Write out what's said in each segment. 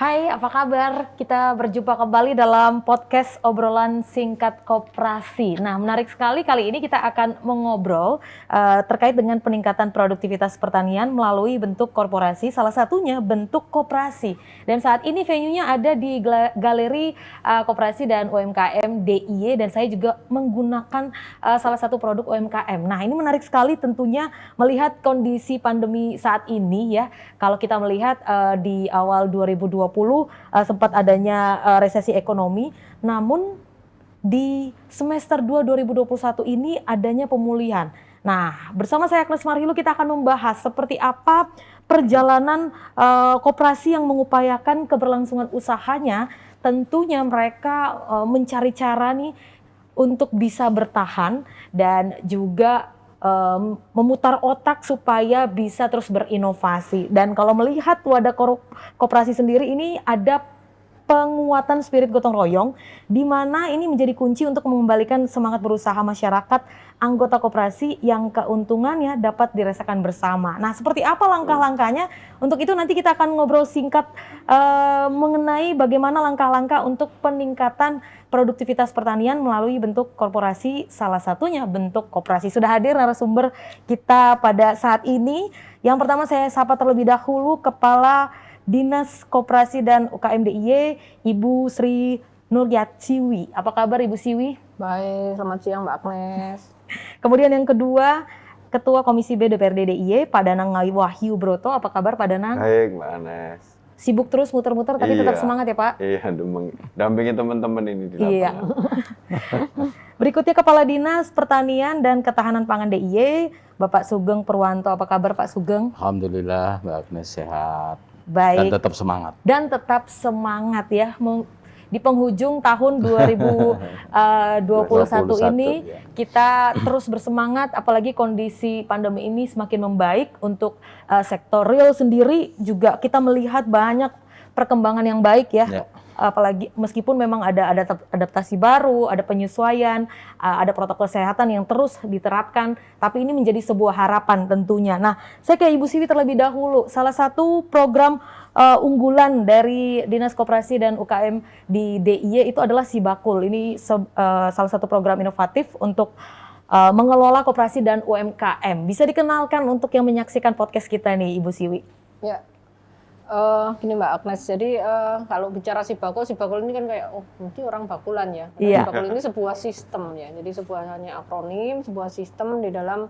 Hai, apa kabar? Kita berjumpa kembali dalam podcast obrolan singkat koperasi. Nah, menarik sekali kali ini kita akan mengobrol terkait dengan peningkatan produktivitas pertanian melalui bentuk korporasi, salah satunya bentuk koperasi. Dan saat ini venue-nya ada di Galeri Koperasi dan UMKM DIY dan saya juga menggunakan salah satu produk UMKM. Nah, ini menarik sekali tentunya melihat kondisi pandemi saat ini ya. Kalau kita melihat di awal 2020 sempat adanya resesi ekonomi, namun di semester 2 2021 ini adanya pemulihan. Nah, bersama saya Agnes Marhilo kita akan membahas seperti apa perjalanan koperasi yang mengupayakan keberlangsungan usahanya. Tentunya mereka mencari cara nih untuk bisa bertahan dan juga memutar otak supaya bisa terus berinovasi. Dan kalau melihat wadah koperasi sendiri ini ada penguatan spirit gotong royong, di mana ini menjadi kunci untuk mengembalikan semangat berusaha masyarakat anggota koperasi yang keuntungannya dapat dirasakan bersama. Nah, seperti apa langkah-langkahnya? Untuk itu nanti kita akan ngobrol singkat mengenai bagaimana langkah-langkah untuk peningkatan produktivitas pertanian melalui bentuk korporasi, salah satunya bentuk koperasi. Sudah hadir narasumber kita pada saat ini. Yang pertama saya sapa terlebih dahulu Kepala Dinas Koperasi dan UKM DIY, Ibu Sri Nuryatiwi. Apa kabar Ibu Siwi? Baik, selamat siang Mbak Agnes. Kemudian yang kedua, Ketua Komisi B DPRD DIY, Pak Danang Wahyu Broto. Apa kabar Pak Danang? Baik Mbak Agnes. Sibuk terus muter-muter tapi tetap semangat ya Pak? Iya, dampingi teman-teman ini di lapangan. Iya. Berikutnya Kepala Dinas Pertanian dan Ketahanan Pangan DIY, Bapak Sugeng Purwanto. Apa kabar Pak Sugeng? Alhamdulillah Mbak Agnes sehat. Baik. Dan tetap semangat. Dan tetap semangat ya. Di penghujung tahun 2021 ini ya. kita terus bersemangat, apalagi kondisi pandemi ini semakin membaik untuk sektor real sendiri juga kita melihat banyak perkembangan yang baik ya. Apalagi meskipun memang ada adaptasi baru, ada penyesuaian, ada protokol kesehatan yang terus diterapkan, tapi ini menjadi sebuah harapan tentunya. Nah, saya ke Ibu Siwi terlebih dahulu. Salah satu program unggulan dari Dinas Koperasi dan UKM di DIY itu adalah Sibakul. Ini salah satu program inovatif untuk mengelola koperasi dan UMKM. Bisa dikenalkan untuk yang menyaksikan podcast kita nih, Ibu Siwi? Ya, gini Mbak Agnes, jadi kalau bicara Sibakul ini kan kayak, nanti orang bakulan ya. Iya. Sibakul ini sebuah sistem ya, jadi sebuah hanya akronim, sebuah sistem di dalam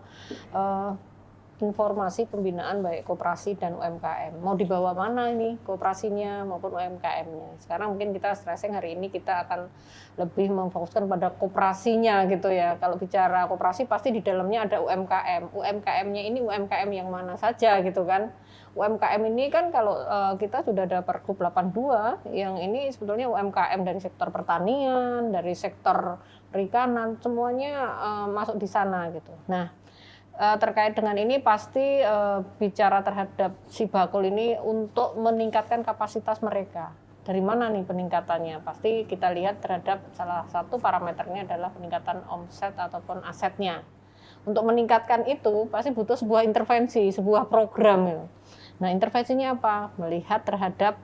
informasi pembinaan baik koperasi dan UMKM. Mau dibawa mana ini koperasinya maupun UMKM-nya. Sekarang mungkin kita stressing hari ini kita akan lebih memfokuskan pada koperasinya gitu ya. Kalau bicara koperasi pasti di dalamnya ada UMKM. UMKM-nya ini UMKM yang mana saja gitu kan. UMKM ini kan kalau kita sudah ada Pergub 82 yang ini sebetulnya UMKM dari sektor pertanian, dari sektor perikanan, semuanya masuk di sana gitu. Nah, terkait dengan ini pasti bicara terhadap Sibakul ini untuk meningkatkan kapasitas mereka. Dari mana nih peningkatannya? Pasti kita lihat terhadap salah satu parameternya adalah peningkatan omset ataupun asetnya. Untuk meningkatkan itu pasti butuh sebuah intervensi, sebuah program. Ya. Nah, intervensinya apa? Melihat terhadap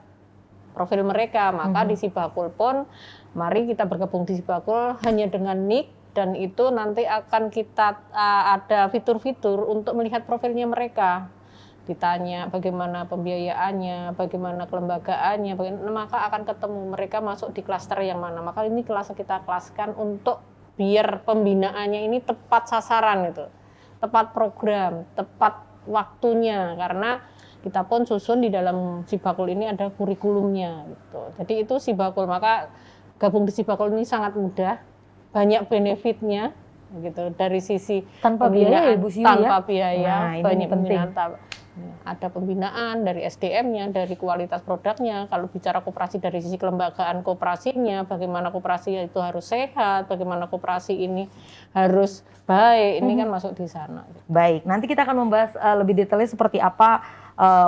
profil mereka. Maka di Sibakul pun, mari kita bergabung di Sibakul hanya dengan NIK, dan itu nanti akan kita ada fitur-fitur untuk melihat profilnya mereka. Ditanya bagaimana pembiayaannya, bagaimana kelembagaannya, maka akan ketemu mereka masuk di klaster yang mana. Maka ini kita kelaskan untuk biar pembinaannya ini tepat sasaran gitu. Tepat program, tepat waktunya, karena kita pun susun di dalam Sibakul ini ada kurikulumnya gitu. Jadi itu Sibakul, maka gabung di Sibakul ini sangat mudah. Banyak benefitnya gitu dari sisi tanpa biaya, Ibu Siwi, tanpa biaya, nah, banyak penting. Ada pembinaan dari SDM-nya, dari kualitas produknya. Kalau bicara koperasi dari sisi kelembagaan koperasinya, bagaimana koperasi itu harus sehat, bagaimana koperasi ini harus baik, ini kan masuk di sana. Baik, nanti kita akan membahas lebih detailnya seperti apa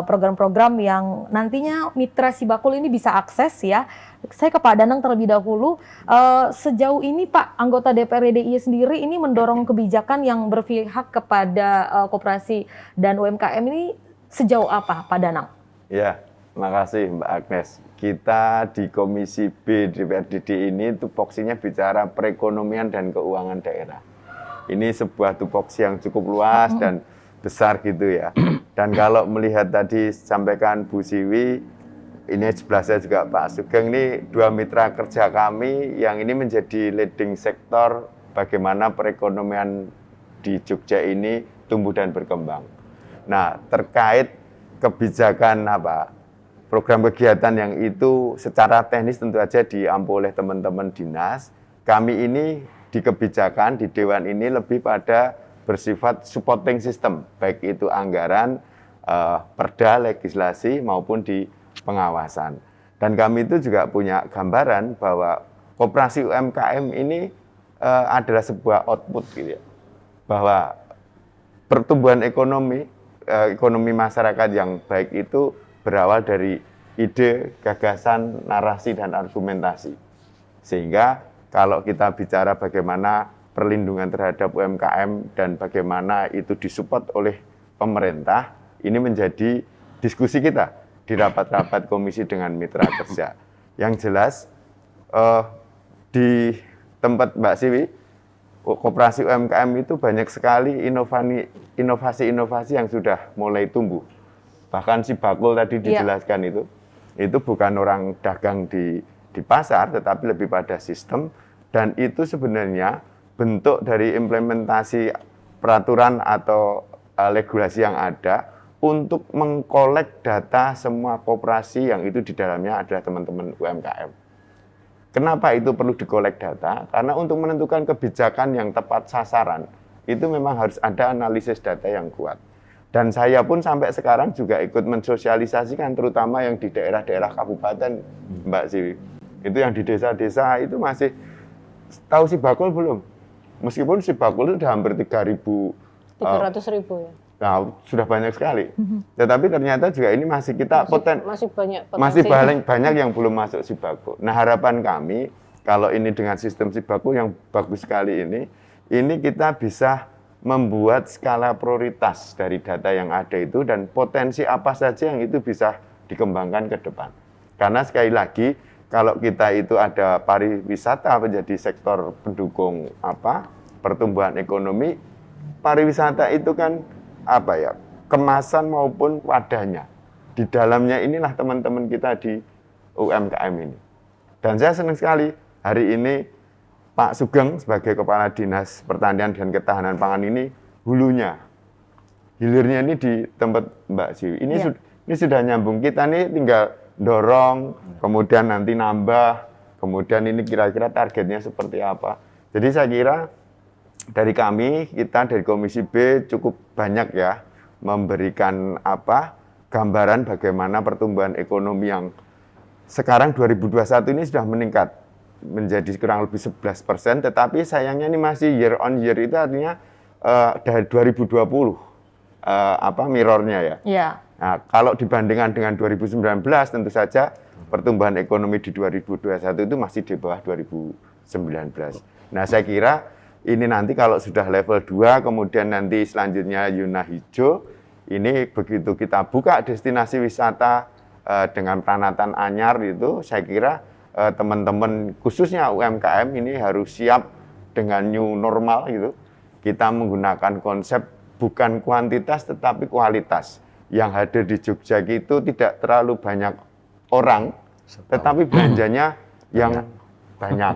program-program yang nantinya mitra Sibakul ini bisa akses ya. Saya ke Pak Danang terlebih dahulu. Sejauh ini Pak, anggota DPRD DIY sendiri ini mendorong kebijakan yang berpihak kepada koperasi dan UMKM ini sejauh apa Pak Danang? Ya, Makasih Mbak Agnes. Kita di Komisi B DPRDD ini tupoksinya bicara perekonomian dan keuangan daerah. Ini sebuah tupoksi yang cukup luas dan besar gitu ya. Dan kalau melihat tadi sampaikan Bu Siwi, ini sebelah saya juga Pak Sugeng, ini dua mitra kerja kami yang ini menjadi leading sektor bagaimana perekonomian di Jogja ini tumbuh dan berkembang. Nah, terkait kebijakan program kegiatan yang itu secara teknis tentu saja diampu oleh teman-teman dinas. Kami ini di kebijakan di Dewan ini lebih pada bersifat supporting system, baik itu anggaran, perda, legislasi maupun di pengawasan. Dan kami itu juga punya gambaran bahwa koperasi UMKM ini adalah sebuah output gitu ya, bahwa pertumbuhan ekonomi masyarakat yang baik itu berawal dari ide, gagasan, narasi, dan argumentasi. Sehingga kalau kita bicara bagaimana perlindungan terhadap UMKM dan bagaimana itu disupport oleh pemerintah, ini menjadi diskusi kita di rapat-rapat komisi dengan mitra kerja. Yang jelas di tempat Mbak Siwi, koperasi UMKM itu banyak sekali inovasi-inovasi yang sudah mulai tumbuh. Bahkan si bakul tadi dijelaskan itu bukan orang dagang di pasar, tetapi lebih pada sistem, dan itu sebenarnya bentuk dari implementasi peraturan atau regulasi yang ada untuk mengkolek data semua koperasi yang itu di dalamnya adalah teman-teman UMKM. Kenapa itu perlu dikolek data? Karena untuk menentukan kebijakan yang tepat sasaran, itu memang harus ada analisis data yang kuat. Dan saya pun sampai sekarang juga ikut mensosialisasikan, terutama yang di daerah-daerah kabupaten, Mbak Siwi. Itu yang di desa-desa itu masih tahu si bakul belum? Meskipun si bakul itu sudah hampir 300.000 ya. Nah, sudah banyak sekali. Tetapi ternyata juga ini masih kita masih banyak yang belum masuk si bakul. Nah, harapan kami kalau ini dengan sistem si bakul yang bagus sekali ini kita bisa membuat skala prioritas dari data yang ada itu dan potensi apa saja yang itu bisa dikembangkan ke depan. Karena sekali lagi kalau kita itu ada pariwisata menjadi sektor pendukung pertumbuhan ekonomi, pariwisata itu kan kemasan maupun wadahnya. Di dalamnya inilah teman-teman kita di UMKM ini. Dan saya senang sekali hari ini Pak Sugeng sebagai Kepala Dinas Pertanian dan Ketahanan Pangan ini hilirnya ini di tempat Mbak Siwi. Ini sudah nyambung, kita nih tinggal dorong, kemudian nanti nambah, kemudian ini kira-kira targetnya seperti apa. Jadi saya kira dari kami, kita dari Komisi B cukup banyak ya memberikan gambaran bagaimana pertumbuhan ekonomi yang sekarang 2021 ini sudah meningkat menjadi kurang lebih 11%, tetapi sayangnya ini masih year on year, itu artinya dari 2020 mirrornya ya. Iya. Nah, kalau dibandingkan dengan 2019 tentu saja pertumbuhan ekonomi di 2021 itu masih di bawah 2019. Nah, saya kira ini nanti kalau sudah level 2, kemudian nanti selanjutnya zona hijau, ini begitu kita buka destinasi wisata dengan peranatan anyar itu, saya kira teman-teman khususnya UMKM ini harus siap dengan new normal gitu. Kita menggunakan konsep bukan kuantitas tetapi kualitas. Yang hadir di Jogja itu tidak terlalu banyak orang, tetapi belanjanya yang banyak.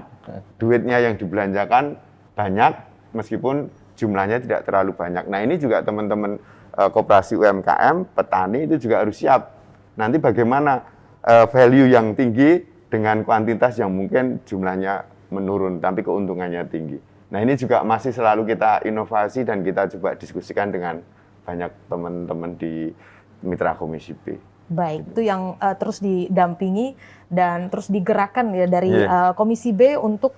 Duitnya yang dibelanjakan banyak meskipun jumlahnya tidak terlalu banyak. Nah, ini juga teman-teman koperasi UMKM, petani itu juga harus siap. Nanti bagaimana value yang tinggi dengan kuantitas yang mungkin jumlahnya menurun, tapi keuntungannya tinggi. Nah, ini juga masih selalu kita inovasi dan kita coba diskusikan dengan banyak teman-teman di mitra Komisi B. Baik, itu yang terus didampingi dan terus digerakkan ya dari Komisi B untuk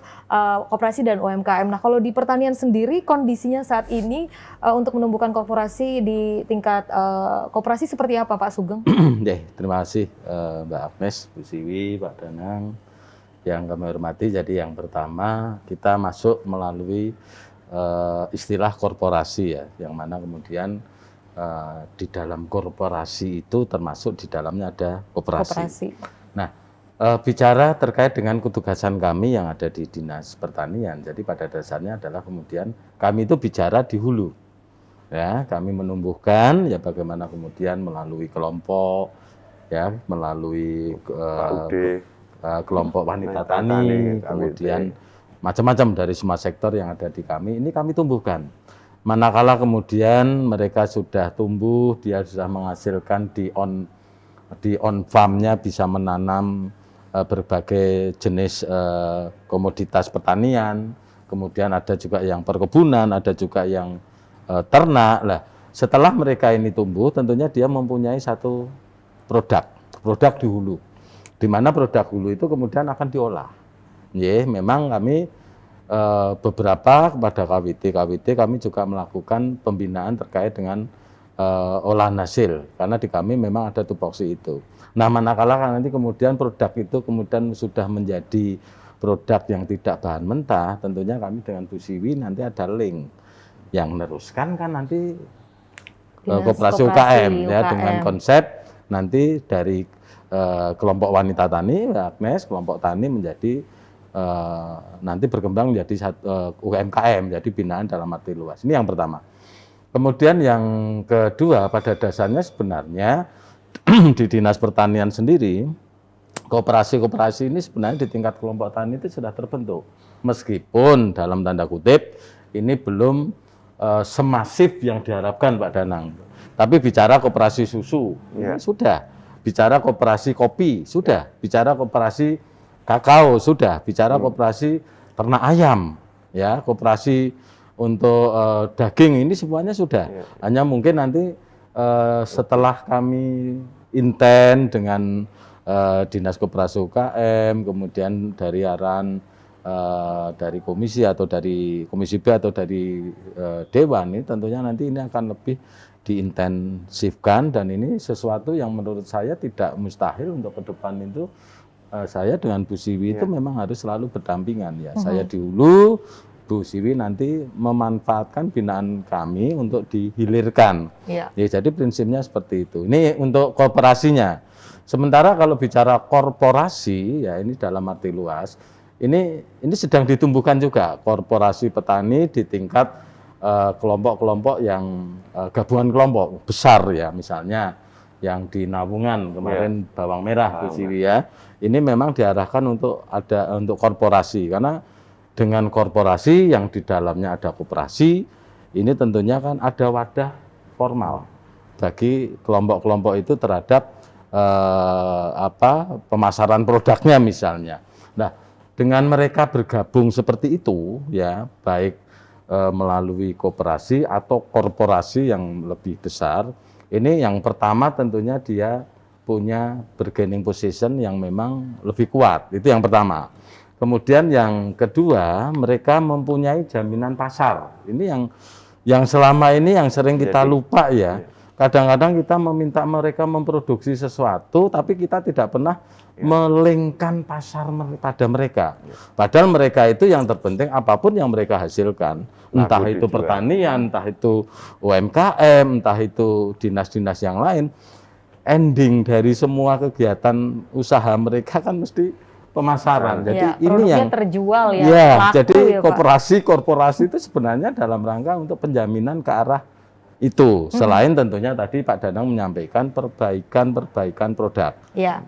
koperasi dan UMKM. Nah, kalau di pertanian sendiri kondisinya saat ini untuk menumbuhkan koperasi di tingkat koperasi seperti apa, Pak Sugeng? Terima kasih Mbak Agnes, Bu Siwi, Pak Danang yang kami hormati. Jadi yang pertama kita masuk melalui istilah korporasi ya, yang mana kemudian di dalam korporasi itu termasuk di dalamnya ada koperasi. Koperasi. Nah, bicara terkait dengan petugasan kami yang ada di Dinas Pertanian, jadi pada dasarnya adalah kemudian kami itu bicara di hulu, ya kami menumbuhkan ya bagaimana kemudian melalui kelompok, ya melalui kelompok wanita tani, kemudian macam-macam dari semua sektor yang ada di kami, ini kami tumbuhkan. Manakala kemudian mereka sudah tumbuh, dia sudah menghasilkan di on farm-nya bisa menanam berbagai jenis komoditas pertanian, kemudian ada juga yang perkebunan, ada juga yang ternak. Lah, setelah mereka ini tumbuh, tentunya dia mempunyai satu produk di hulu, di mana produk hulu itu kemudian akan diolah. Memang kami beberapa kepada KWT kami juga melakukan pembinaan terkait dengan olahan hasil, karena di kami memang ada tupoksi itu. Nah, manakala nanti kemudian produk itu kemudian sudah menjadi produk yang tidak bahan mentah, tentunya kami dengan Bu Siwi nanti ada link yang meneruskan kan nanti koperasi UKM ya dengan konsep nanti dari kelompok wanita tani, Agnes, kelompok tani menjadi nanti berkembang menjadi UMKM, jadi binaan dalam arti luas. Ini yang pertama. Kemudian yang kedua, pada dasarnya sebenarnya di Dinas Pertanian sendiri, koperasi-koperasi ini sebenarnya di tingkat kelompok tani itu sudah terbentuk. Meskipun dalam tanda kutip ini belum semasif yang diharapkan Pak Danang. Tapi bicara koperasi susu, ini sudah. Bicara koperasi kopi, sudah. Bicara koperasi kakao sudah, bicara koperasi ternak ayam, ya koperasi untuk daging ini semuanya sudah. Hanya mungkin nanti setelah kami intent dengan Dinas Koperasi UKM, kemudian dari arahan dari komisi atau dari komisi B atau dari Dewan ini tentunya nanti ini akan lebih diintensifkan, dan ini sesuatu yang menurut saya tidak mustahil untuk ke depan itu. Saya dengan Bu Siwi itu memang harus selalu berdampingan ya. Saya di hulu, Bu Siwi nanti memanfaatkan binaan kami untuk dihilirkan. Ya, jadi prinsipnya seperti itu. Ini untuk korporasinya. Sementara kalau bicara korporasi ya ini dalam arti luas, ini sedang ditumbuhkan juga korporasi petani di tingkat kelompok-kelompok yang gabungan kelompok besar ya, misalnya yang di Nawungan kemarin bawang merah Bu Siwi ya. Ini memang diarahkan untuk korporasi, karena dengan korporasi yang di dalamnya ada koperasi, ini tentunya kan ada wadah formal bagi kelompok-kelompok itu terhadap pemasaran produknya misalnya. Nah, dengan mereka bergabung seperti itu ya, baik melalui koperasi atau korporasi yang lebih besar, ini yang pertama tentunya dia punya bargaining position yang memang lebih kuat, itu yang pertama. Kemudian yang kedua, mereka mempunyai jaminan pasar. Ini yang selama ini yang sering kita lupa ya. Kadang-kadang kita meminta mereka memproduksi sesuatu, tapi kita tidak pernah melengkan pasar pada mereka. Padahal mereka itu yang terpenting apapun yang mereka hasilkan, entah itu pertanian, entah itu UMKM, entah itu dinas-dinas yang lain, ending dari semua kegiatan usaha mereka kan mesti pemasaran. Jadi ini yang terjual ya. Ya, jadi korporasi itu sebenarnya dalam rangka untuk penjaminan ke arah itu. Selain tentunya tadi Pak Danang menyampaikan perbaikan produk.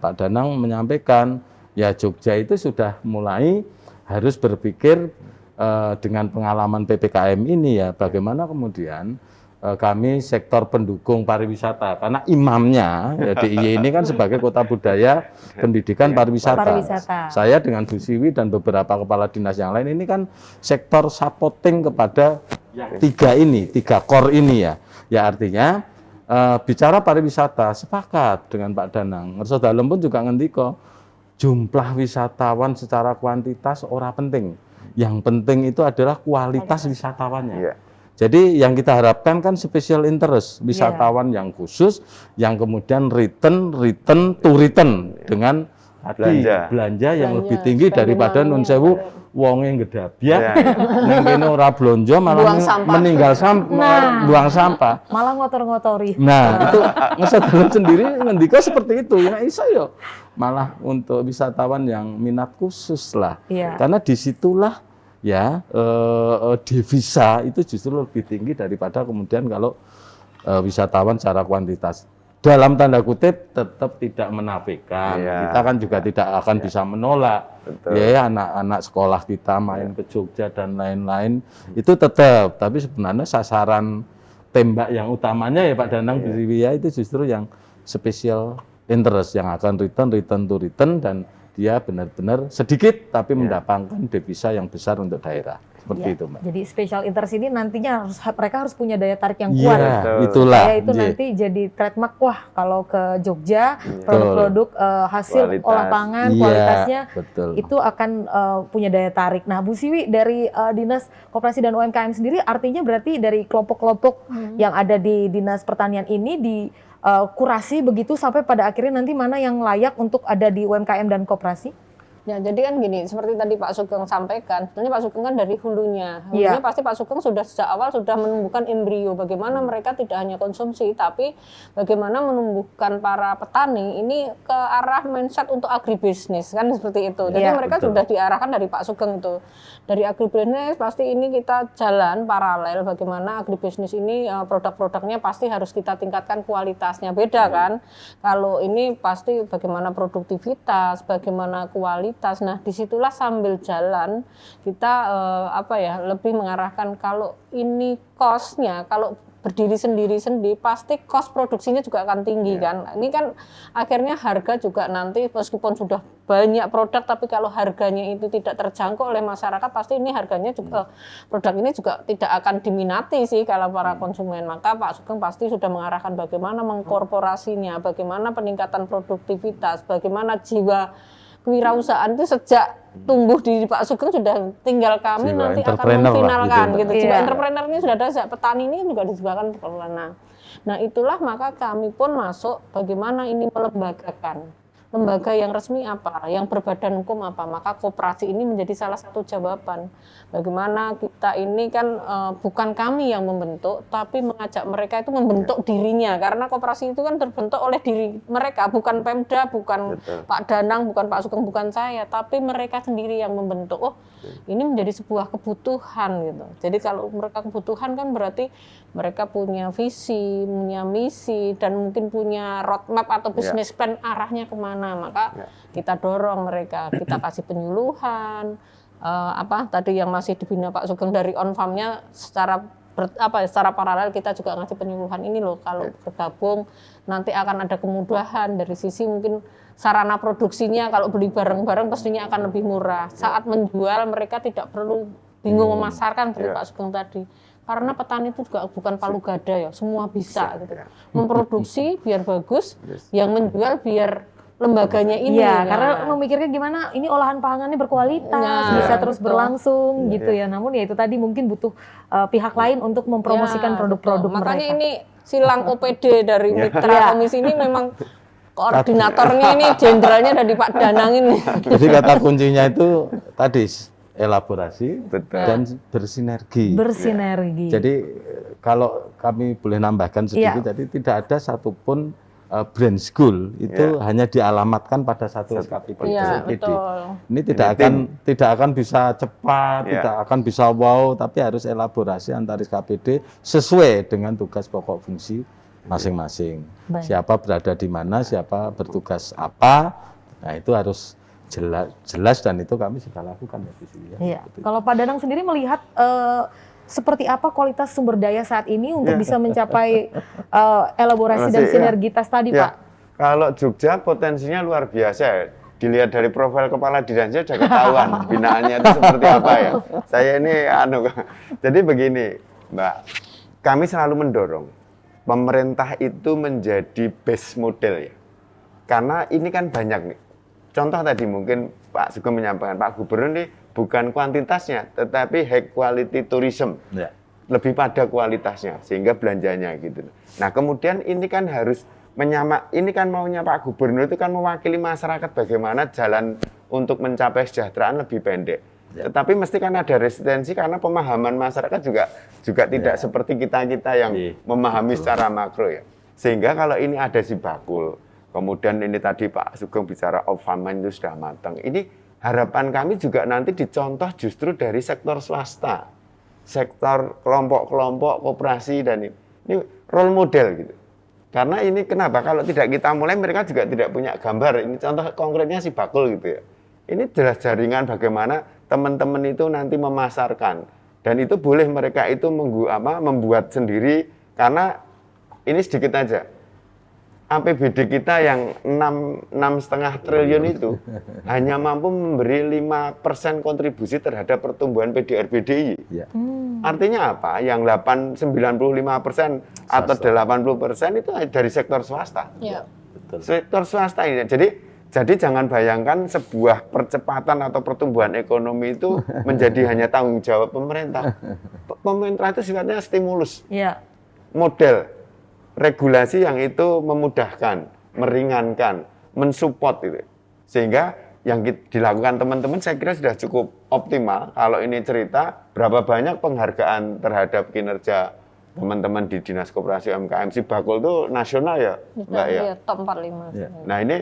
Pak Danang menyampaikan ya Jogja itu sudah mulai harus berpikir dengan pengalaman PPKM ini ya, bagaimana kemudian kami sektor pendukung pariwisata, karena imamnya ya DIY ini kan sebagai kota budaya pendidikan pariwisata. Saya dengan Bu Siwi dan beberapa kepala dinas yang lain ini kan sektor supporting kepada tiga core ini ya. Ya artinya bicara pariwisata sepakat dengan Pak Danang. Ngerso dalem pun juga ngendika jumlah wisatawan secara kuantitas ora penting. Yang penting itu adalah kualitas wisatawannya. Jadi yang kita harapkan kan special interest, wisatawan yang khusus, yang kemudian return to return dengan tadi belanja yang Belanja, lebih tinggi spending daripada money nun yang sewu bener. wonge gedabyak Ya, ning kene ora blonjo malah Buang sampah. meninggal buang sampah. Malah ngotor-ngotori. Nah, itu ngesedaran sendiri ngendika seperti itu. Nah, iso yo malah untuk wisatawan yang minat khusus lah. Iya. Karena disitulah ya devisa itu justru lebih tinggi daripada kemudian kalau wisatawan secara kuantitas. Dalam tanda kutip tetap tidak menafikan. Iya. Kita kan juga tidak akan bisa menolak. Betul. Ya, anak-anak sekolah kita main ke Jogja dan lain-lain itu tetap. Tapi sebenarnya sasaran tembak yang utamanya ya Pak Danang Biriwia itu justru yang special interest yang akan return dan dia benar-benar sedikit tapi mendapatkan devisa yang besar untuk daerah. Seperti Ya, itu, Mbak. jadi special interest ini nantinya mereka harus punya daya tarik yang Iya, kuat. itulah. Kayak itu Iya. nanti jadi trademark, wah kalau ke Jogja produk-produk hasil Kualitas. olah pangan Iya, kualitasnya betul. itu akan punya daya tarik. Nah, Bu Siwi dari Dinas Koperasi dan UMKM sendiri artinya berarti dari kelompok-kelompok yang ada di Dinas Pertanian ini kurasi begitu sampai pada akhirnya nanti mana yang layak untuk ada di UMKM dan koperasi? Ya, jadi kan gini, seperti tadi Pak Sugeng sampaikan, sebenarnya Pak Sugeng kan dari hulunya. Hulunya pasti Pak Sugeng sudah sejak awal sudah menumbuhkan embrio bagaimana mereka tidak hanya konsumsi, tapi bagaimana menumbuhkan para petani ini ke arah mindset untuk agribisnis, kan seperti itu. Jadi mereka sudah diarahkan dari Pak Sugeng itu. Dari agribisnis pasti ini kita jalan paralel bagaimana agribisnis ini produk-produknya pasti harus kita tingkatkan kualitasnya. Beda kan? Kalau ini pasti bagaimana produktivitas, bagaimana kualitas. Nah, disitulah sambil jalan kita lebih mengarahkan kalau ini cost-nya, kalau berdiri sendiri pasti cost produksinya juga akan tinggi kan. Ini kan akhirnya harga juga nanti meskipun sudah banyak produk tapi kalau harganya itu tidak terjangkau oleh masyarakat pasti ini harganya juga produk ini juga tidak akan diminati sih kalau para konsumen. Maka Pak Sugeng pasti sudah mengarahkan bagaimana mengkorporasinya, bagaimana peningkatan produktivitas, bagaimana jiwa kewirausahaan itu sejak tumbuh di Pak Sugeng sudah tinggal kami Jiwa nanti akan entrepreneur lah, memfinalkan gitu. gitu. Jiwa Iya. entrepreneurnya sudah ada sejak petani ini juga disebabkan pemerintah. Nah, itulah maka kami pun masuk bagaimana ini melembagakan. Lembaga yang resmi apa, yang berbadan hukum apa, maka koperasi ini menjadi salah satu jawaban. Bagaimana kita ini kan bukan kami yang membentuk, tapi mengajak mereka itu membentuk dirinya. Karena koperasi itu kan terbentuk oleh diri mereka, bukan Pemda, bukan Pak Danang, bukan Pak Sugeng, bukan saya, tapi mereka sendiri yang membentuk. Oh, ini menjadi sebuah kebutuhan gitu. Jadi kalau mereka kebutuhan kan berarti mereka punya visi, punya misi, dan mungkin punya roadmap atau business plan arahnya kemana. Maka kita dorong mereka, kita kasih penyuluhan, tadi yang masih dibina Pak Sugeng dari on farm-nya secara paralel kita juga ngasih penyuluhan ini loh. Kalau bergabung nanti akan ada kemudahan dari sisi mungkin sarana produksinya kalau beli bareng-bareng pastinya akan lebih murah. Saat menjual mereka tidak perlu bingung memasarkan seperti Pak Sugeng tadi. Karena petani itu juga bukan palu gada ya, semua bisa gitu. Memproduksi biar bagus, yang menjual biar lembaganya ini. Iya, karena memikirkan gimana ini olahan pangannya berkualitas, bisa terus berlangsung gitu ya. Namun ya itu tadi mungkin butuh pihak lain untuk mempromosikan produk-produk mereka. Makanya ini silang OPD dari mitra komisi ini memang koordinatornya ini jenderalnya dari Pak Danang ini. Jadi kata kuncinya itu tadi elaborasi dan bersinergi. Bersinergi. Jadi kalau kami boleh nambahkan sedikit, jadi tidak ada satupun brand school itu hanya dialamatkan pada satu SKPD. Iya, betul. Ini tidak akan bisa cepat, tidak akan bisa wow, tapi harus elaborasi antar SKPD sesuai dengan tugas pokok fungsi masing-masing. Siapa berada di mana, siapa bertugas apa, nah itu harus jelas dan itu kami sudah lakukan ya di sini. Iya. Kalau Pak Danang sendiri melihat seperti apa kualitas sumber daya saat ini untuk bisa mencapai elaborasi dan sinergitas tadi, Pak? Kalau Jogja potensinya luar biasa ya. Dilihat dari profil kepala dinas saja sudah ketahuan binaannya itu seperti apa ya. Saya ini jadi begini, Mbak. Kami selalu mendorong pemerintah itu menjadi base model ya. Karena ini kan banyak nih. Contoh tadi mungkin Pak Sugeng menyampaikan, Pak Gubernur ini bukan kuantitasnya, tetapi high quality tourism. Lebih pada kualitasnya, sehingga belanjanya gitu. Nah kemudian ini kan harus ini kan maunya Pak Gubernur itu kan mewakili masyarakat bagaimana jalan untuk mencapai kesejahteraan lebih pendek. Tetapi mesti kan ada resistensi karena pemahaman masyarakat juga tidak seperti kita yang memahami secara makro ya. Sehingga kalau ini ada si bakul, kemudian ini tadi Pak Sugeng bicara off-farm itu sudah matang. Ini harapan kami juga nanti dicontoh justru dari sektor swasta, sektor kelompok-kelompok koperasi dan ini role model gitu. Karena ini kenapa? Kalau tidak kita mulai mereka juga tidak punya gambar. Ini contoh konkretnya si bakul gitu ya. Ini jelas jaringan bagaimana teman-teman itu nanti memasarkan dan itu boleh mereka itu membuat sendiri karena ini sedikit aja. APBD kita yang 6,5 triliun itu hanya mampu memberi 5% kontribusi terhadap pertumbuhan PDRBDI. Ya. Artinya apa? Yang 95% atau 80% itu dari sektor swasta. Ya. Betul. Sektor swasta ini. Jadi jangan bayangkan sebuah percepatan atau pertumbuhan ekonomi itu menjadi hanya tanggung jawab pemerintah. Pemerintah itu sifatnya stimulus. Iya. Model regulasi yang itu memudahkan, meringankan, mensupport itu. Sehingga yang dilakukan teman-teman saya kira sudah cukup optimal. Kalau ini cerita berapa banyak penghargaan terhadap kinerja teman-teman di Dinas Koperasi UMKM si Bakul itu nasional ya, Mbak ya. Iya, top 45. Ya. Nah ini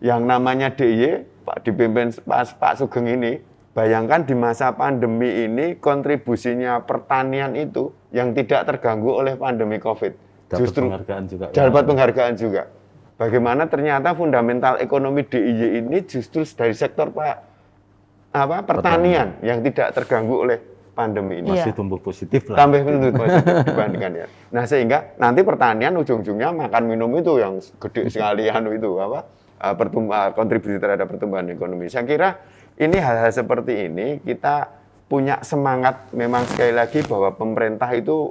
yang namanya DIY, Pak dipimpin Pak Sugeng ini, bayangkan di masa pandemi ini kontribusinya pertanian itu yang tidak terganggu oleh pandemi COVID. Dapat penghargaan juga. Dapat penghargaan juga. Bagaimana ternyata fundamental ekonomi DIY ini justru dari sektor pertanian yang tidak terganggu oleh pandemi ini. Masih tumbuh positif lah. Tambah tumbuh positif dibandingkan ya. Nah sehingga nanti pertanian ujung-ujungnya makan minum itu yang gede sekali kontribusi terhadap pertumbuhan ekonomi. Saya kira ini hal-hal seperti ini kita punya semangat memang sekali lagi bahwa pemerintah itu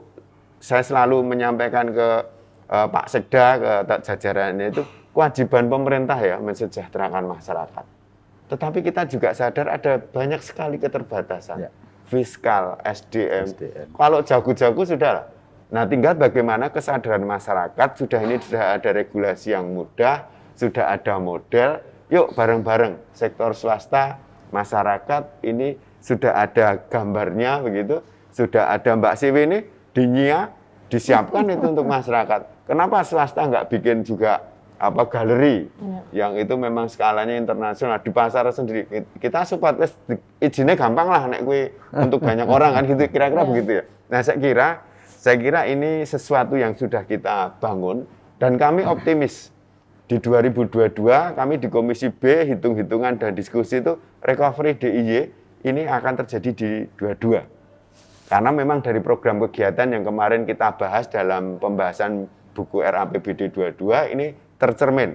saya selalu menyampaikan ke Pak Sekda, ke jajarannya itu kewajiban pemerintah ya mensejahterakan masyarakat. Tetapi kita juga sadar ada banyak sekali keterbatasan. Ya. Fiskal, SDM. Kalau jago-jago sudah lah. Nah tinggal bagaimana kesadaran masyarakat, sudah ada regulasi yang mudah, sudah ada model, yuk bareng-bareng sektor swasta, masyarakat ini sudah ada gambarnya begitu, sudah ada Mbak Siwi ini disiapkan itu untuk masyarakat. Kenapa swasta nggak bikin juga galeri yang itu memang skalanya internasional di pasar sendiri. Kita support izinnya gampang lah nek kuwi untuk banyak orang kan gitu kira-kira begitu ya. Nah saya kira ini sesuatu yang sudah kita bangun dan kami optimis di 2022 kami di Komisi B hitung-hitungan dan diskusi itu recovery DIY ini akan terjadi di 22. Karena memang dari program kegiatan yang kemarin kita bahas dalam pembahasan buku RAPBD 22 ini tercermin.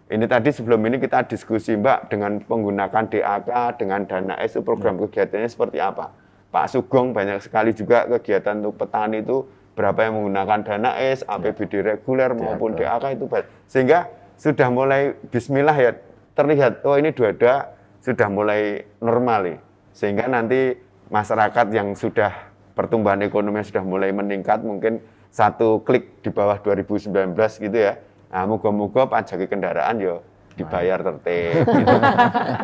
Ini tadi sebelum ini kita diskusi Mbak dengan menggunakan DAK, dengan dana S itu program kegiatannya seperti apa. Pak Sugeng banyak sekali juga kegiatan untuk petani itu berapa yang menggunakan dana S, APBD reguler maupun DAK itu. Sehingga sudah mulai bismillah ya terlihat, oh ini dua-dua sudah mulai normal nih. Sehingga nanti masyarakat yang sudah pertumbuhan ekonomi sudah mulai meningkat, mungkin satu klik di bawah 2019 gitu ya. Nah, moga-moga pajak kendaraan ya dibayar tertib. Gitu.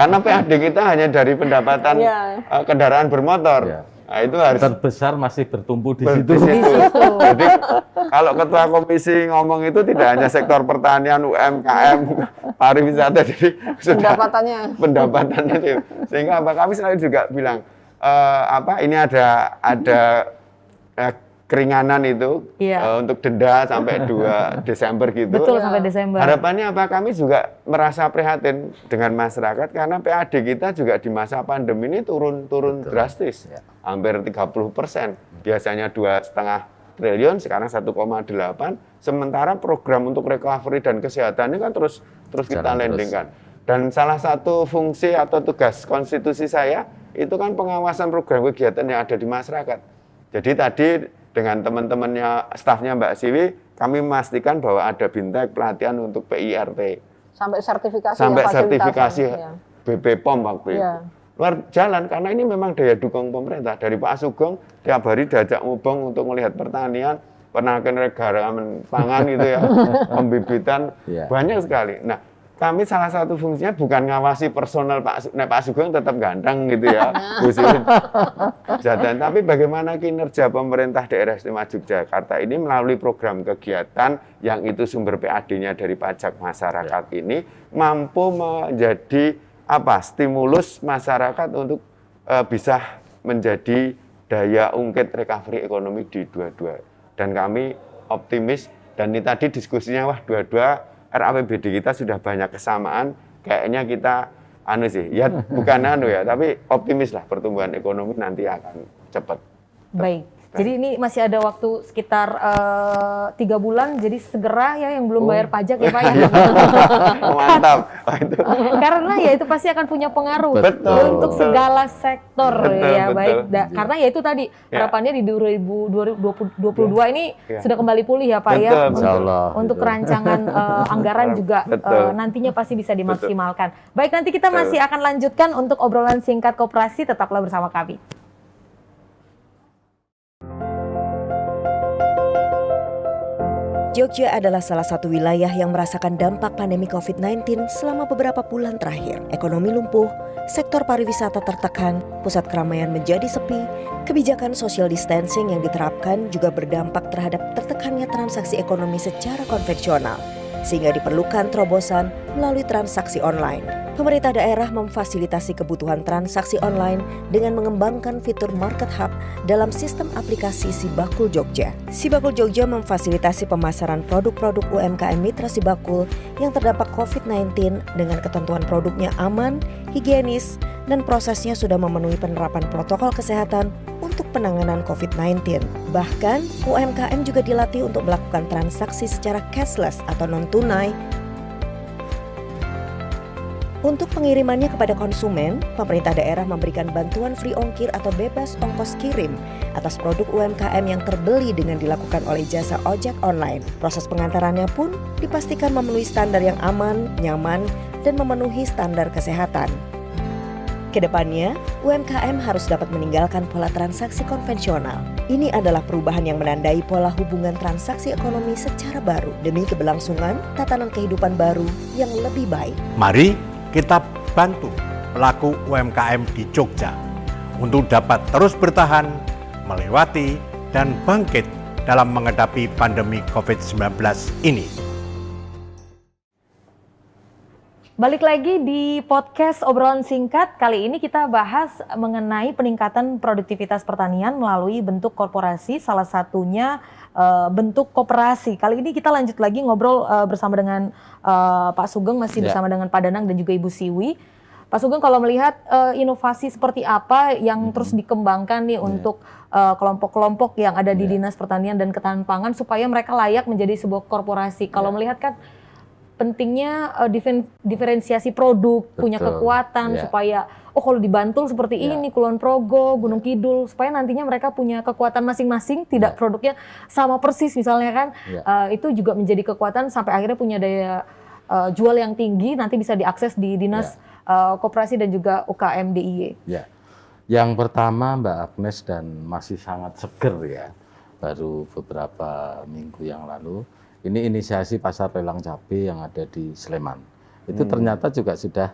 Karena PAD kita hanya dari pendapatan kendaraan bermotor. Ya. Nah, itu harus terbesar masih bertumbuh di situ. Jadi kalau ketua komisi ngomong itu tidak hanya sektor pertanian, UMKM, pariwisata, jadi sudah pendapatannya. Sehingga kami selalu juga bilang ini ada keringanan itu untuk denda sampai 2 Desember gitu. Betul, sampai Desember. Harapannya apa? Kami juga merasa prihatin dengan masyarakat karena PAD kita juga di masa pandemi ini turun drastis. Hampir 30%. Biasanya 2,5 triliun, sekarang 1,8. Sementara program untuk recovery dan kesehatan ini kan terus kita landingkan. Dan salah satu fungsi atau tugas konstitusi saya itu kan pengawasan program kegiatan yang ada di masyarakat. Jadi tadi dengan teman-temannya, stafnya Mbak Siwi, kami memastikan bahwa ada bintek pelatihan untuk PIRT. Sampai sertifikasi. Sampai sertifikasi BP POM waktu itu. Luar jalan, karena ini memang daya dukung pemerintah. Dari Pak Sugeng, tiap hari diajak ngubeng untuk melihat pertanian, penaken negara pangan gitu ya, pembibitan banyak sekali. Nah, kami salah satu fungsinya bukan ngawasi personal Pak Sugeng tetap ganteng gitu ya, Bu Sri Jatan, tapi bagaimana kinerja pemerintah daerah istimewa Yogyakarta ini melalui program kegiatan yang itu sumber PAD-nya dari pajak masyarakat ini mampu menjadi stimulus masyarakat untuk bisa menjadi daya ungkit recovery ekonomi di dua-dua. Dan kami optimis, dan ini tadi diskusinya dua-dua RAPBD kita sudah banyak kesamaan, kayaknya kita bukan tapi optimis lah pertumbuhan ekonomi nanti akan cepat. Baik. Jadi ini masih ada waktu sekitar 3 bulan, jadi segera ya yang belum bayar pajak ya Pak ya. Mantap. Karena ya itu pasti akan punya pengaruh untuk segala sektor betul. Baik. Karena ya itu tadi harapannya di 2022 ini sudah kembali pulih ya Pak ya. Untuk rancangan anggaran juga nantinya pasti bisa dimaksimalkan. Baik, nanti kita masih akan lanjutkan untuk obrolan singkat koperasi, tetaplah bersama kami. Jogja adalah salah satu wilayah yang merasakan dampak pandemi COVID-19 selama beberapa bulan terakhir. Ekonomi lumpuh, sektor pariwisata tertekan, pusat keramaian menjadi sepi, kebijakan social distancing yang diterapkan juga berdampak terhadap tertekannya transaksi ekonomi secara konvensional, sehingga diperlukan terobosan melalui transaksi online. Pemerintah daerah memfasilitasi kebutuhan transaksi online dengan mengembangkan fitur Market Hub dalam sistem aplikasi Sibakul Jogja. Sibakul Jogja memfasilitasi pemasaran produk-produk UMKM Mitra Sibakul yang terdampak COVID-19 dengan ketentuan produknya aman, higienis, dan prosesnya sudah memenuhi penerapan protokol kesehatan untuk penanganan COVID-19. Bahkan, UMKM juga dilatih untuk melakukan transaksi secara cashless atau non-tunai. Untuk pengirimannya kepada konsumen, pemerintah daerah memberikan bantuan free ongkir atau bebas ongkos kirim atas produk UMKM yang terbeli dengan dilakukan oleh jasa ojek online. Proses pengantarannya pun dipastikan memenuhi standar yang aman, nyaman, dan memenuhi standar kesehatan. Kedepannya, UMKM harus dapat meninggalkan pola transaksi konvensional. Ini adalah perubahan yang menandai pola hubungan transaksi ekonomi secara baru demi keberlangsungan tatanan kehidupan baru yang lebih baik. Mari kita bantu pelaku UMKM di Jogja untuk dapat terus bertahan, melewati, dan bangkit dalam menghadapi pandemi COVID-19 ini. Balik lagi di podcast obrolan singkat, kali ini kita bahas mengenai peningkatan produktivitas pertanian melalui bentuk korporasi, salah satunya bentuk koperasi. Kali ini kita lanjut lagi ngobrol bersama dengan Pak Sugeng, masih bersama dengan Pak Danang dan juga Ibu Siwi. Pak Sugeng, kalau melihat inovasi seperti apa yang terus dikembangkan nih untuk kelompok-kelompok yang ada di Dinas Pertanian dan Ketahanan Pangan supaya mereka layak menjadi sebuah korporasi. Kalau melihat kan pentingnya diferensiasi produk, punya kekuatan supaya kalau di Bantul seperti ini, Kulon Progo, Gunung Kidul, supaya nantinya mereka punya kekuatan masing-masing, tidak produknya sama persis misalnya kan, itu juga menjadi kekuatan sampai akhirnya punya daya jual yang tinggi, nanti bisa diakses di Dinas Koperasi dan juga UKM DIY. Yang pertama Mbak Agnes, dan masih sangat seger ya, baru beberapa minggu yang lalu, ini inisiasi pasar lelang cabai yang ada di Sleman. Itu ternyata juga sudah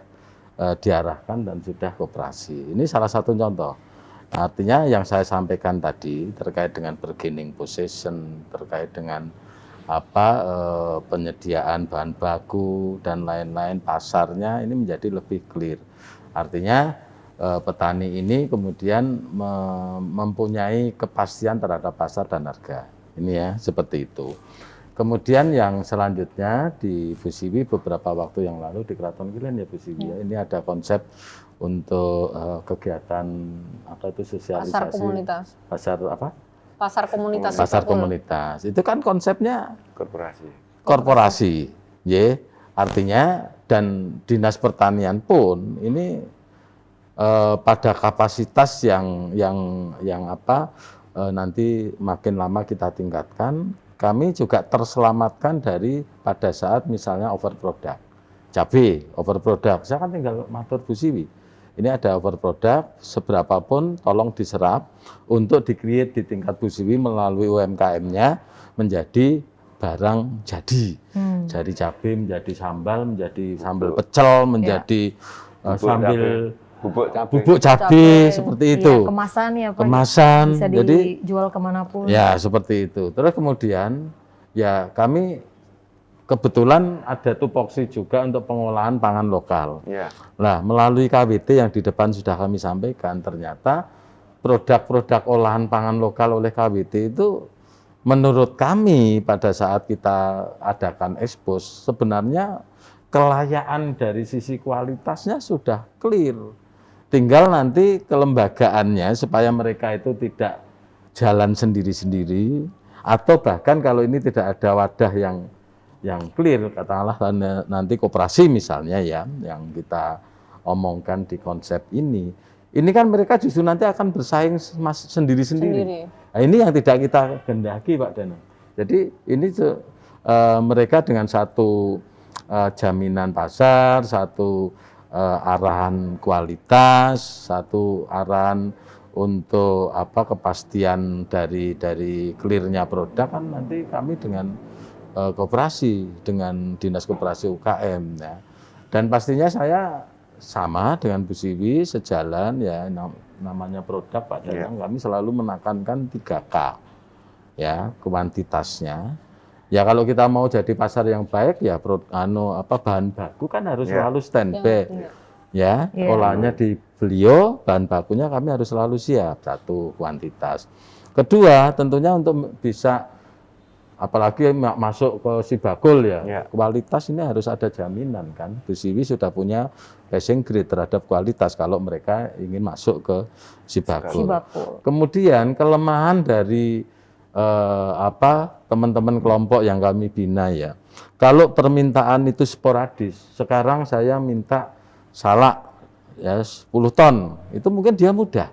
diarahkan dan sudah koperasi. Ini salah satu contoh. Artinya yang saya sampaikan tadi terkait dengan bargaining position, terkait dengan penyediaan bahan baku dan lain-lain, pasarnya ini menjadi lebih clear. Artinya petani ini kemudian mempunyai kepastian terhadap pasar dan harga. Ini ya, seperti itu. Kemudian yang selanjutnya di Bu Siwi beberapa waktu yang lalu di Keraton Kilen ya Bu Siwi, ini ada konsep untuk kegiatan sosialisasi Pasar komunitas. Pasar apa? Pasar komunitas. Pasar komunitas. Itu kan konsepnya korporasi. Artinya dan Dinas Pertanian pun ini pada kapasitas yang nanti makin lama kita tingkatkan. Kami juga terselamatkan dari pada saat misalnya overproduct, cabai overproduct. Saya kan tinggal matur Bu Siwi. ini ada overproduct, seberapapun tolong diserap untuk di-create di tingkat Bu Siwi melalui UMKM-nya menjadi barang jadi. Dari cabai menjadi sambal pecel, menjadi bubuk cabai seperti itu. Iya, kemasan ya Pak. Kemasan, Bisa jadi dijual kemanapun. ya seperti itu. Terus kemudian ya kami kebetulan ada tupoksi juga untuk pengolahan pangan lokal. Ya. Nah, melalui KWT yang di depan sudah kami sampaikan, ternyata produk-produk olahan pangan lokal oleh KWT itu menurut kami pada saat kita adakan ekspos sebenarnya kelayaan dari sisi kualitasnya sudah clear. Tinggal nanti kelembagaannya supaya mereka itu tidak jalan sendiri-sendiri atau bahkan kalau ini tidak ada wadah yang clear, katakanlah nanti koperasi misalnya ya yang kita omongkan di konsep ini kan mereka justru nanti akan bersaing sendiri-sendiri. Nah, ini yang tidak kita gendaki Pak Danang. Jadi ini mereka dengan satu jaminan pasar, satu arahan kualitas, satu arahan untuk kepastian dari clearnya produk kan nanti kami dengan koperasi, dengan Dinas Koperasi UKM ya. Dan pastinya saya sama dengan Bu Siwi sejalan ya namanya produk Pak Danang, kami selalu menekankan 3K ya kuantitasnya. Ya kalau kita mau jadi pasar yang baik ya bahan baku kan harus selalu standby. Ya, olahannya di beliau, bahan bakunya kami harus selalu siap, satu kuantitas. Kedua, tentunya untuk bisa apalagi masuk ke Sibagul ya, kualitas ini harus ada jaminan kan. Bu Siwi sudah punya passing grade terhadap kualitas kalau mereka ingin masuk ke Sibagul. Kemudian kelemahan dari teman-teman kelompok yang kami bina ya. Kalau permintaan itu sporadis, sekarang saya minta salak ya 10 ton, itu mungkin dia mudah.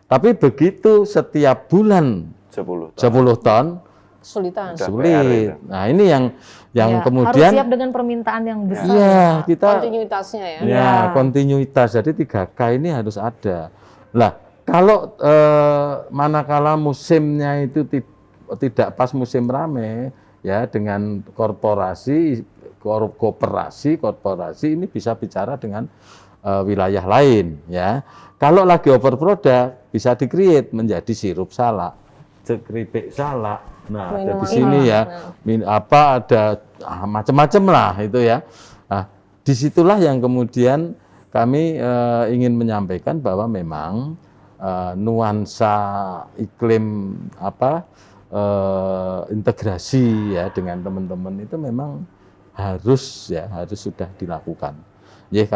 Tapi begitu setiap bulan 10 ton kesulitan. Sulit. Nah, ini yang ya, kemudian harus siap dengan permintaan yang besar. Iya, kita kontinuitasnya ya. Ya, kontinuitas. Jadi 3K ini harus ada. Lah, kalau manakala musimnya itu tidak pas musim rame ya dengan korporasi ini bisa bicara dengan wilayah lain ya. Kalau lagi overproduct bisa di-create menjadi sirup salak, keripik salak. Nah, ada di sini ya. Ada macam-macam lah itu ya. Nah, disitulah yang kemudian kami ingin menyampaikan bahwa memang nuansa iklim integrasi ya dengan teman-teman itu memang harus sudah dilakukan. Ya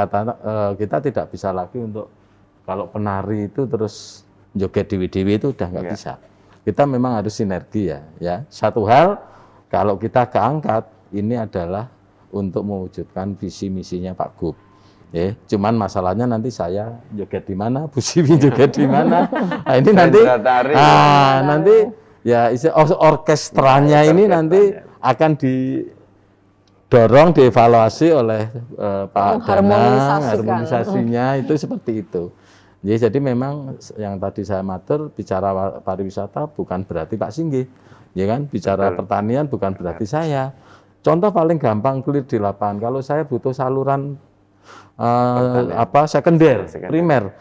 kita tidak bisa lagi untuk kalau penari itu terus joget dewi-dewi itu udah nggak bisa. Kita memang harus sinergi ya. Satu hal kalau kita keangkat ini adalah untuk mewujudkan visi misinya Pak Gub. Ya, cuman masalahnya nanti saya joget di mana, Bu Siwi joget di mana. Nah, ini nanti ya orkestranya ini nanti akan didorong, dievaluasi oleh Pak Danang, harmonisasinya itu seperti itu. Jadi memang yang tadi saya matur bicara pariwisata bukan berarti Pak Singgih, ya kan? Bicara pertanian bukan berarti saya. Contoh paling gampang clear di lapangan. Kalau saya butuh saluran sekunder, primer,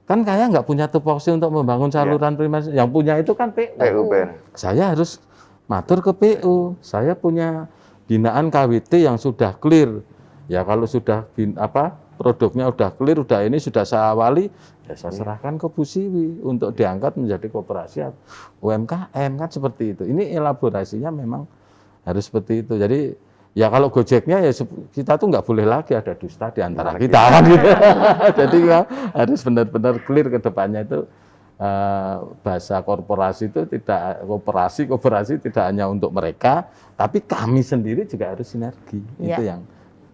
kan saya nggak punya tupoksi untuk membangun saluran primer. Yang punya itu kan PU. Saya harus matur ke PU. Saya punya binaan KWT yang sudah clear. Ya kalau sudah produknya udah clear, sudah saya awali, ya saya serahkan ke Bu Siwi untuk diangkat menjadi koperasi UMKM kan seperti itu. Ini elaborasinya memang harus seperti itu. Jadi ya kalau Gojeknya ya kita tuh nggak boleh lagi ada dusta di antara kita kan gitu. Jadi ya, harus benar-benar clear ke depannya itu bahasa korporasi itu tidak kooperasi tidak hanya untuk mereka, tapi kami sendiri juga harus sinergi. Itu yang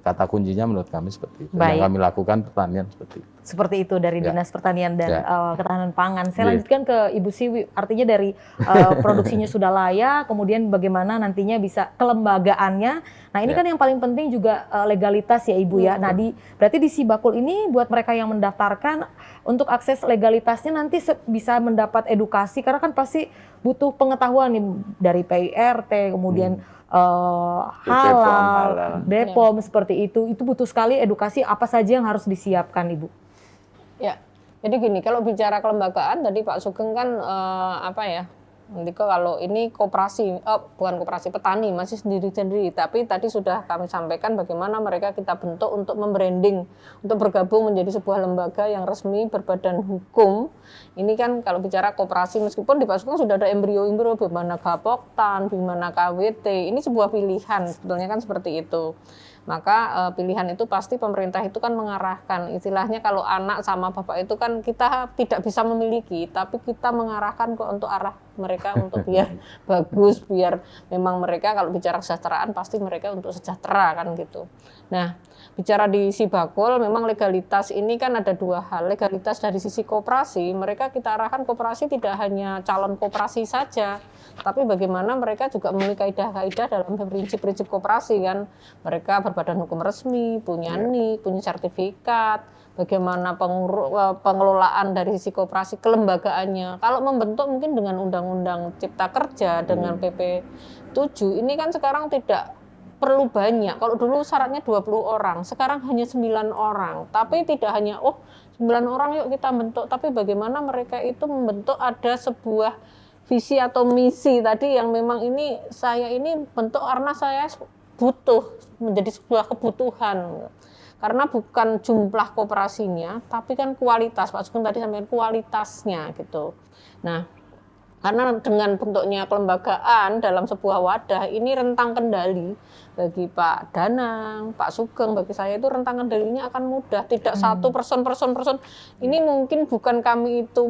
kata kuncinya menurut kami seperti itu. Yang kami lakukan pertanian seperti itu. Seperti itu dari Ya. Dinas Pertanian dan Ketahanan Pangan. Saya Iya. lanjutkan ke Ibu Siwi, artinya dari produksinya sudah layak, kemudian bagaimana nantinya bisa kelembagaannya. Nah ini Ya. kan yang paling penting juga legalitas ya Ibu ya. Nah berarti di Sibakul ini buat mereka yang mendaftarkan untuk akses legalitasnya nanti bisa mendapat edukasi, karena kan pasti butuh pengetahuan nih dari PIRT, kemudian halal, BPOM seperti itu butuh sekali edukasi apa saja yang harus disiapkan Ibu. Ya, jadi gini, kalau bicara kelembagaan tadi Pak Sugeng kan nanti kalau ini bukan koperasi petani, masih sendiri-sendiri, tapi tadi sudah kami sampaikan bagaimana mereka kita bentuk untuk membranding, untuk bergabung menjadi sebuah lembaga yang resmi berbadan hukum. Ini kan kalau bicara koperasi, meskipun di Pak Sugeng sudah ada embrio bagaimana Gapoktan, bagaimana KWT, ini sebuah pilihan, sebetulnya kan seperti itu. Maka pilihan itu pasti pemerintah itu kan mengarahkan, istilahnya kalau anak sama bapak itu kan kita tidak bisa memiliki, tapi kita mengarahkan kok untuk arah mereka untuk biar bagus, biar memang mereka kalau bicara kesejahteraan pasti mereka untuk sejahtera kan gitu. Nah, bicara di Sibakul memang legalitas ini kan ada dua hal. Legalitas dari sisi koperasi, mereka kita arahkan koperasi tidak hanya calon koperasi saja, tapi bagaimana mereka juga memiliki kaidah-kaidah dalam prinsip-prinsip koperasi kan. Mereka berbadan hukum resmi, punya NIK, punya sertifikat, bagaimana pengelolaan dari sisi koperasi, kelembagaannya. Kalau membentuk mungkin dengan Undang-Undang Cipta Kerja, dengan PP 7, ini kan sekarang tidak perlu banyak. Kalau dulu syaratnya 20 orang, sekarang hanya 9 orang. Tapi tidak hanya 9 orang yuk kita bentuk, tapi bagaimana mereka itu membentuk ada sebuah visi atau misi tadi yang memang ini saya ini bentuk karena saya butuh, menjadi sebuah kebutuhan. Karena bukan jumlah koperasinya, tapi kan kualitas. Pak Sugeng tadi sampaikan kualitasnya gitu. Nah, karena dengan bentuknya kelembagaan dalam sebuah wadah, ini rentang kendali bagi Pak Danang, Pak Sugeng, bagi saya itu rentang kendalinya akan mudah. Tidak satu person. Ini mungkin bukan kami itu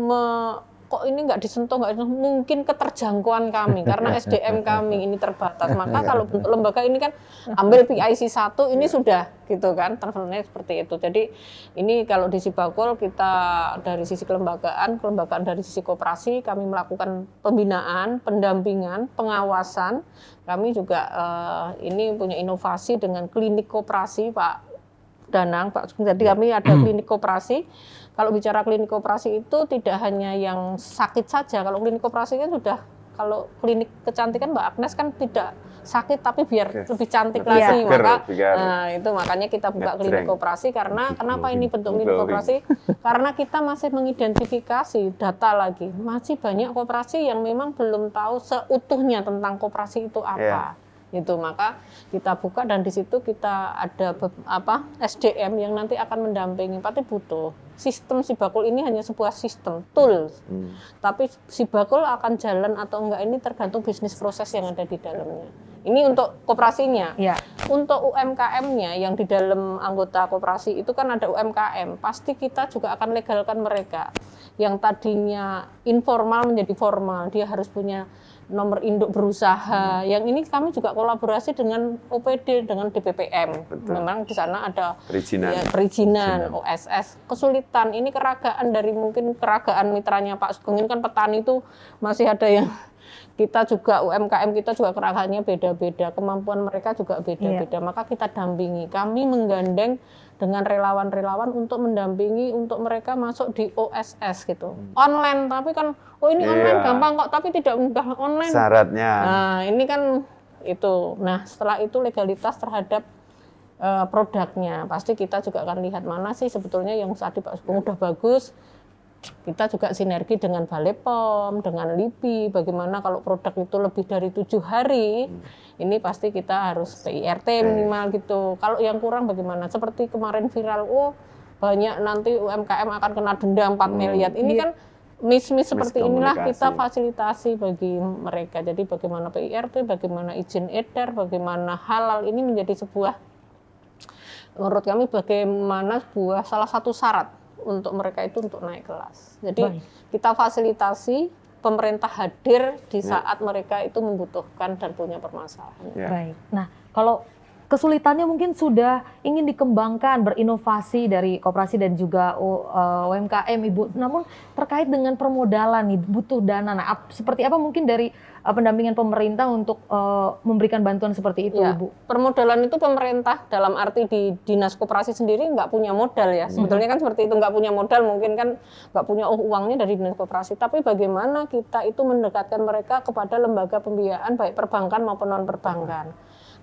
kok ini nggak disentuh, mungkin keterjangkauan kami karena SDM kami ini terbatas. Maka kalau bentuk lembaga ini kan ambil PIC 1 ini sudah gitu kan, transfernya seperti itu. Jadi ini kalau di Sibakul kita dari sisi kelembagaan dari sisi koperasi kami melakukan pembinaan, pendampingan, pengawasan. Kami juga ini punya inovasi dengan klinik koperasi Pak Danang, Pak. Jadi kami ada klinik koperasi. Kalau bicara klinik koperasi itu tidak hanya yang sakit saja. Kalau klinik koperasi kan sudah, kalau klinik kecantikan Mbak Agnes kan tidak sakit tapi biar lebih cantik lagi. Maka itu makanya kita buka klinik koperasi. Karena kenapa ini bentuk klinik koperasi? Karena kita masih mengidentifikasi data lagi. Masih banyak koperasi yang memang belum tahu seutuhnya tentang koperasi itu apa. Gitu, maka kita buka dan di situ kita ada SDM yang nanti akan mendampingi. Pasti butuh sistem Sibakul ini hanya sebuah sistem tools, tapi Sibakul akan jalan atau enggak ini tergantung bisnis proses yang ada di dalamnya. Ini untuk koperasinya. Untuk UMKM-nya yang di dalam anggota koperasi itu kan ada UMKM, pasti kita juga akan legalkan mereka yang tadinya informal menjadi formal. Dia harus punya nomor induk berusaha. Yang ini kami juga kolaborasi dengan OPD, dengan DPPM. Memang di sana ada perizinan, OSS. Kesulitan ini keragaan dari mungkin keragaan mitranya Pak Sugeng. Ini kan petani itu masih ada yang kita juga UMKM kita juga keragaannya beda-beda, kemampuan mereka juga beda-beda. Maka kita dampingi. Kami menggandeng dengan relawan-relawan untuk mendampingi untuk mereka masuk di OSS gitu. Online, tapi kan ini online gampang kok, tapi tidak mudah online. Syaratnya. Nah, ini kan itu. Nah, setelah itu legalitas terhadap produknya. Pasti kita juga akan lihat mana sih sebetulnya yang tadi Pak Sugeng udah bagus. Kita juga sinergi dengan Balai POM, dengan LIPI, bagaimana kalau produk itu lebih dari 7 hari, ini pasti kita harus PIRT minimal gitu. Kalau yang kurang bagaimana? Seperti kemarin viral, banyak nanti UMKM akan kena denda 4 miliar. Ini kan miss seperti inilah kita fasilitasi bagi mereka. Jadi bagaimana PIRT, bagaimana izin edar, bagaimana halal, ini menjadi sebuah, menurut kami bagaimana sebuah salah satu syarat untuk mereka itu untuk naik kelas. Jadi kita fasilitasi, pemerintah hadir di saat mereka itu membutuhkan dan punya permasalahan. Baik. Nah, kalau kesulitannya mungkin sudah ingin dikembangkan, berinovasi dari koperasi dan juga UMKM Ibu. Namun terkait dengan permodalan nih, butuh dana. Nah, seperti apa mungkin dari pendampingan pemerintah untuk memberikan bantuan seperti itu, Ya, Ibu? permodalan itu pemerintah dalam arti di dinas koperasi sendiri nggak punya modal ya. Sebetulnya kan seperti itu, nggak punya modal, mungkin kan nggak punya uangnya dari dinas koperasi. Tapi bagaimana kita itu mendekatkan mereka kepada lembaga pembiayaan baik perbankan maupun non perbankan.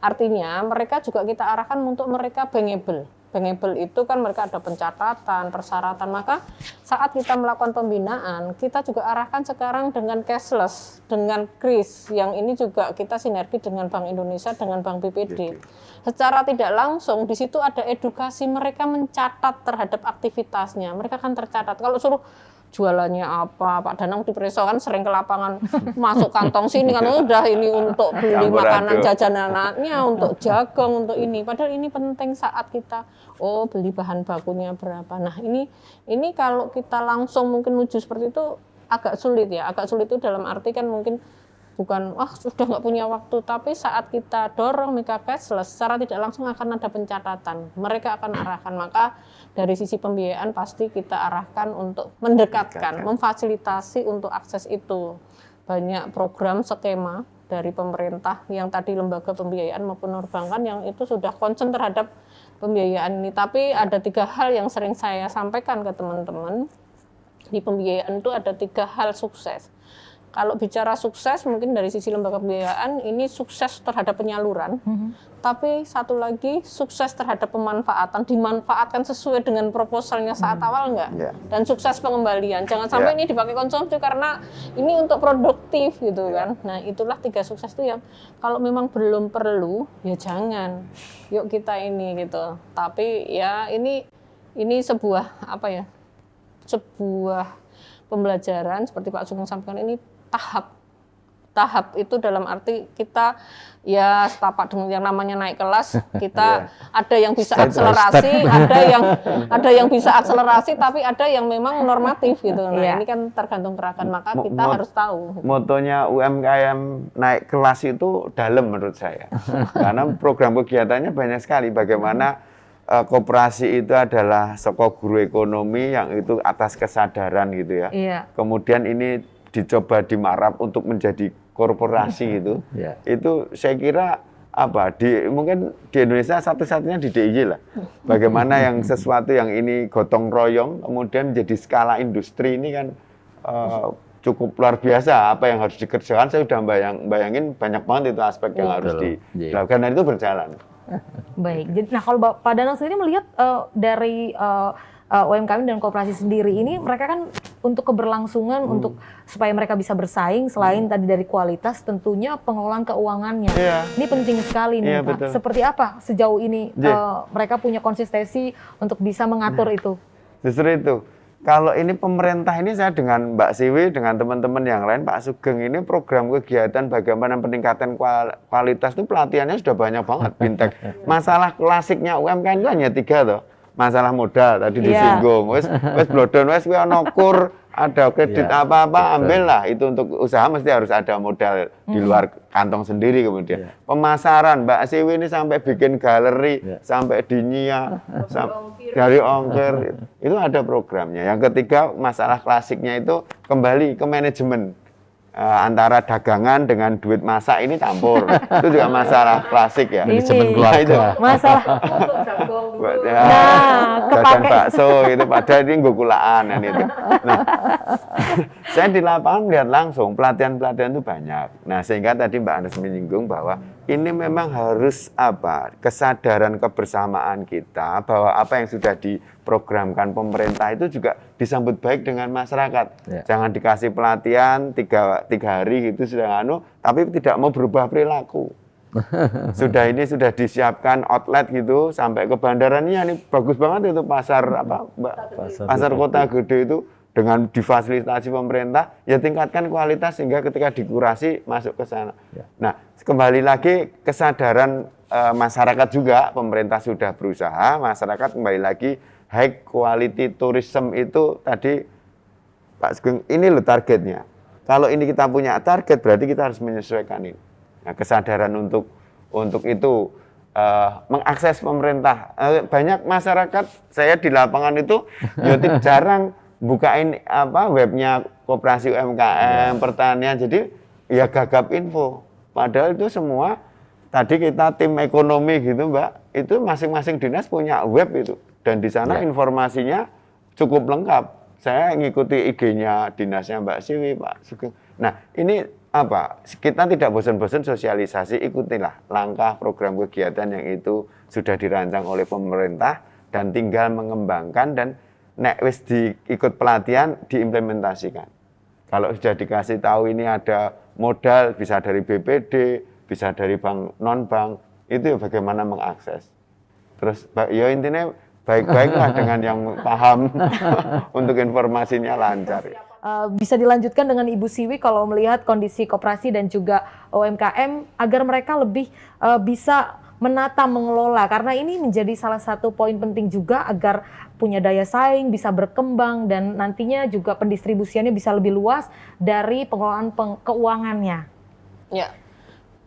Artinya mereka juga kita arahkan untuk mereka bankable. Bankable itu kan mereka ada pencatatan, persyaratan. Maka saat kita melakukan pembinaan, kita juga arahkan sekarang dengan cashless, dengan KRIS. Yang ini juga kita sinergi dengan Bank Indonesia, dengan Bank BPD. Secara tidak langsung di situ ada edukasi mereka mencatat terhadap aktivitasnya. Mereka kan tercatat. Kalau suruh jualannya apa, Pak Danang di Preso kan sering ke lapangan masuk kantong sini kan udah ini untuk beli makanan jajanan anaknya, untuk jagung, untuk ini. Padahal ini penting saat kita beli bahan bakunya berapa. Nah ini kalau kita langsung mungkin menuju seperti itu agak sulit ya. Agak sulit itu dalam arti kan mungkin bukan sudah nggak punya waktu, tapi saat kita dorong Mika Cashless secara tidak langsung akan ada pencatatan. Mereka akan arahkan, maka dari sisi pembiayaan pasti kita arahkan untuk mendekatkan, memfasilitasi untuk akses itu. Banyak program skema dari pemerintah yang tadi lembaga pembiayaan maupun non-perbankan yang itu sudah concern terhadap pembiayaan ini. Tapi ada 3 hal yang sering saya sampaikan ke teman-teman. Di pembiayaan itu ada 3 hal sukses. Kalau bicara sukses mungkin dari sisi lembaga pembiayaan ini sukses terhadap penyaluran, tapi satu lagi sukses terhadap pemanfaatan, dimanfaatkan sesuai dengan proposalnya saat awal enggak, dan sukses pengembalian. Jangan sampai ini dipakai konsumsi karena ini untuk produktif gitu kan. Nah itulah 3 sukses itu yang kalau memang belum perlu ya jangan, yuk kita ini gitu. Tapi ya ini sebuah sebuah pembelajaran seperti Pak Sugeng sampaikan, ini tahap itu dalam arti kita ya setapak dengan yang namanya naik kelas, kita ada yang bisa akselerasi, ada yang bisa akselerasi, tapi ada yang memang normatif gitu. Nah ini kan tergantung gerakan, maka kita harus tahu. Motonya UMKM naik kelas itu dalam menurut saya, karena program kegiatannya banyak sekali. Bagaimana koperasi itu adalah soko guru ekonomi yang itu atas kesadaran gitu ya. Kemudian ini dicoba dimarap untuk menjadi korporasi gitu. Itu saya kira mungkin di Indonesia satu-satunya di DIY lah. Bagaimana yang sesuatu yang ini gotong royong kemudian menjadi skala industri ini kan cukup luar biasa. Apa yang harus dikerjakan saya sudah bayangin banyak banget itu aspek yang harus dilakukan, dan itu berjalan. Baik, nah kalau Pak Danang sendiri melihat dari UMKM dan koperasi sendiri ini, mereka kan untuk keberlangsungan, untuk supaya mereka bisa bersaing, selain tadi dari kualitas, tentunya pengelolaan keuangannya. Ini penting sekali nih Pak. Betul. Seperti apa sejauh ini mereka punya konsistensi untuk bisa mengatur itu? Justru itu. Kalau ini pemerintah ini, saya dengan Mbak Siwi, dengan teman-teman yang lain, Pak Sugeng, ini program kegiatan bagaimana peningkatan kualitas itu pelatihannya sudah banyak banget, Bintek. Masalah klasiknya UMKM itu hanya 3 toh. Masalah modal tadi disinggung, wes blodon, wes ono kur, ada kredit apa-apa, ambillah. Itu untuk usaha mesti harus ada modal di luar kantong sendiri. Kemudian pemasaran, Mbak Siwi ini sampai bikin galeri, sampai dinia, dari ongkir, itu ada programnya. Yang ketiga, masalah klasiknya itu kembali ke manajemen. Antara dagangan dengan duit masak ini campur. Itu juga masalah klasik ya. Manajemen keluarga. Masalah jajan bakso gitu, padahal ini gugulaan kan itu. Nah, saya di lapangan melihat langsung pelatihan-pelatihan itu banyak. Nah, sehingga tadi Mbak Anes menyinggung bahwa ini memang harus kesadaran kebersamaan kita bahwa apa yang sudah diprogramkan pemerintah itu juga disambut baik dengan masyarakat. Jangan dikasih pelatihan 3 hari gitu sudah tapi tidak mau berubah perilaku. Sudah disiapkan outlet gitu sampai ke bandaranya, ini bagus banget itu pasar pasar kota gede itu dengan difasilitasi pemerintah, ya tingkatkan kualitas sehingga ketika dikurasi masuk ke sana. Nah, kembali lagi kesadaran masyarakat juga, pemerintah sudah berusaha, masyarakat kembali lagi high quality tourism itu tadi Pak Sugeng, ini loh targetnya. Kalau ini kita punya target berarti kita harus menyesuaikan ini. Nah, kesadaran untuk itu mengakses pemerintah. Banyak masyarakat saya di lapangan itu jarang bukain webnya Koperasi UMKM pertanian, jadi ya gagap info. Padahal itu semua tadi kita tim ekonomi gitu Mbak, itu masing-masing dinas punya web itu, dan di sana informasinya cukup lengkap. Saya ngikuti IG-nya dinasnya Mbak Siwi, Pak Sugeng. Nah ini kita tidak bosan-bosan sosialisasi, ikutilah langkah program kegiatan yang itu sudah dirancang oleh pemerintah dan tinggal mengembangkan, dan nek wis ikut pelatihan diimplementasikan. Kalau sudah dikasih tahu ini ada modal, bisa dari BPD, bisa dari bank non-bank, itu bagaimana mengakses. Terus ya intinya baik-baiklah dengan yang paham untuk informasinya lancar. Bisa dilanjutkan dengan Ibu Siwi kalau melihat kondisi koperasi dan juga UMKM agar mereka lebih bisa menata, mengelola, karena ini menjadi salah satu poin penting juga agar punya daya saing, bisa berkembang, dan nantinya juga pendistribusiannya bisa lebih luas dari pengelolaan keuangannya. Ya,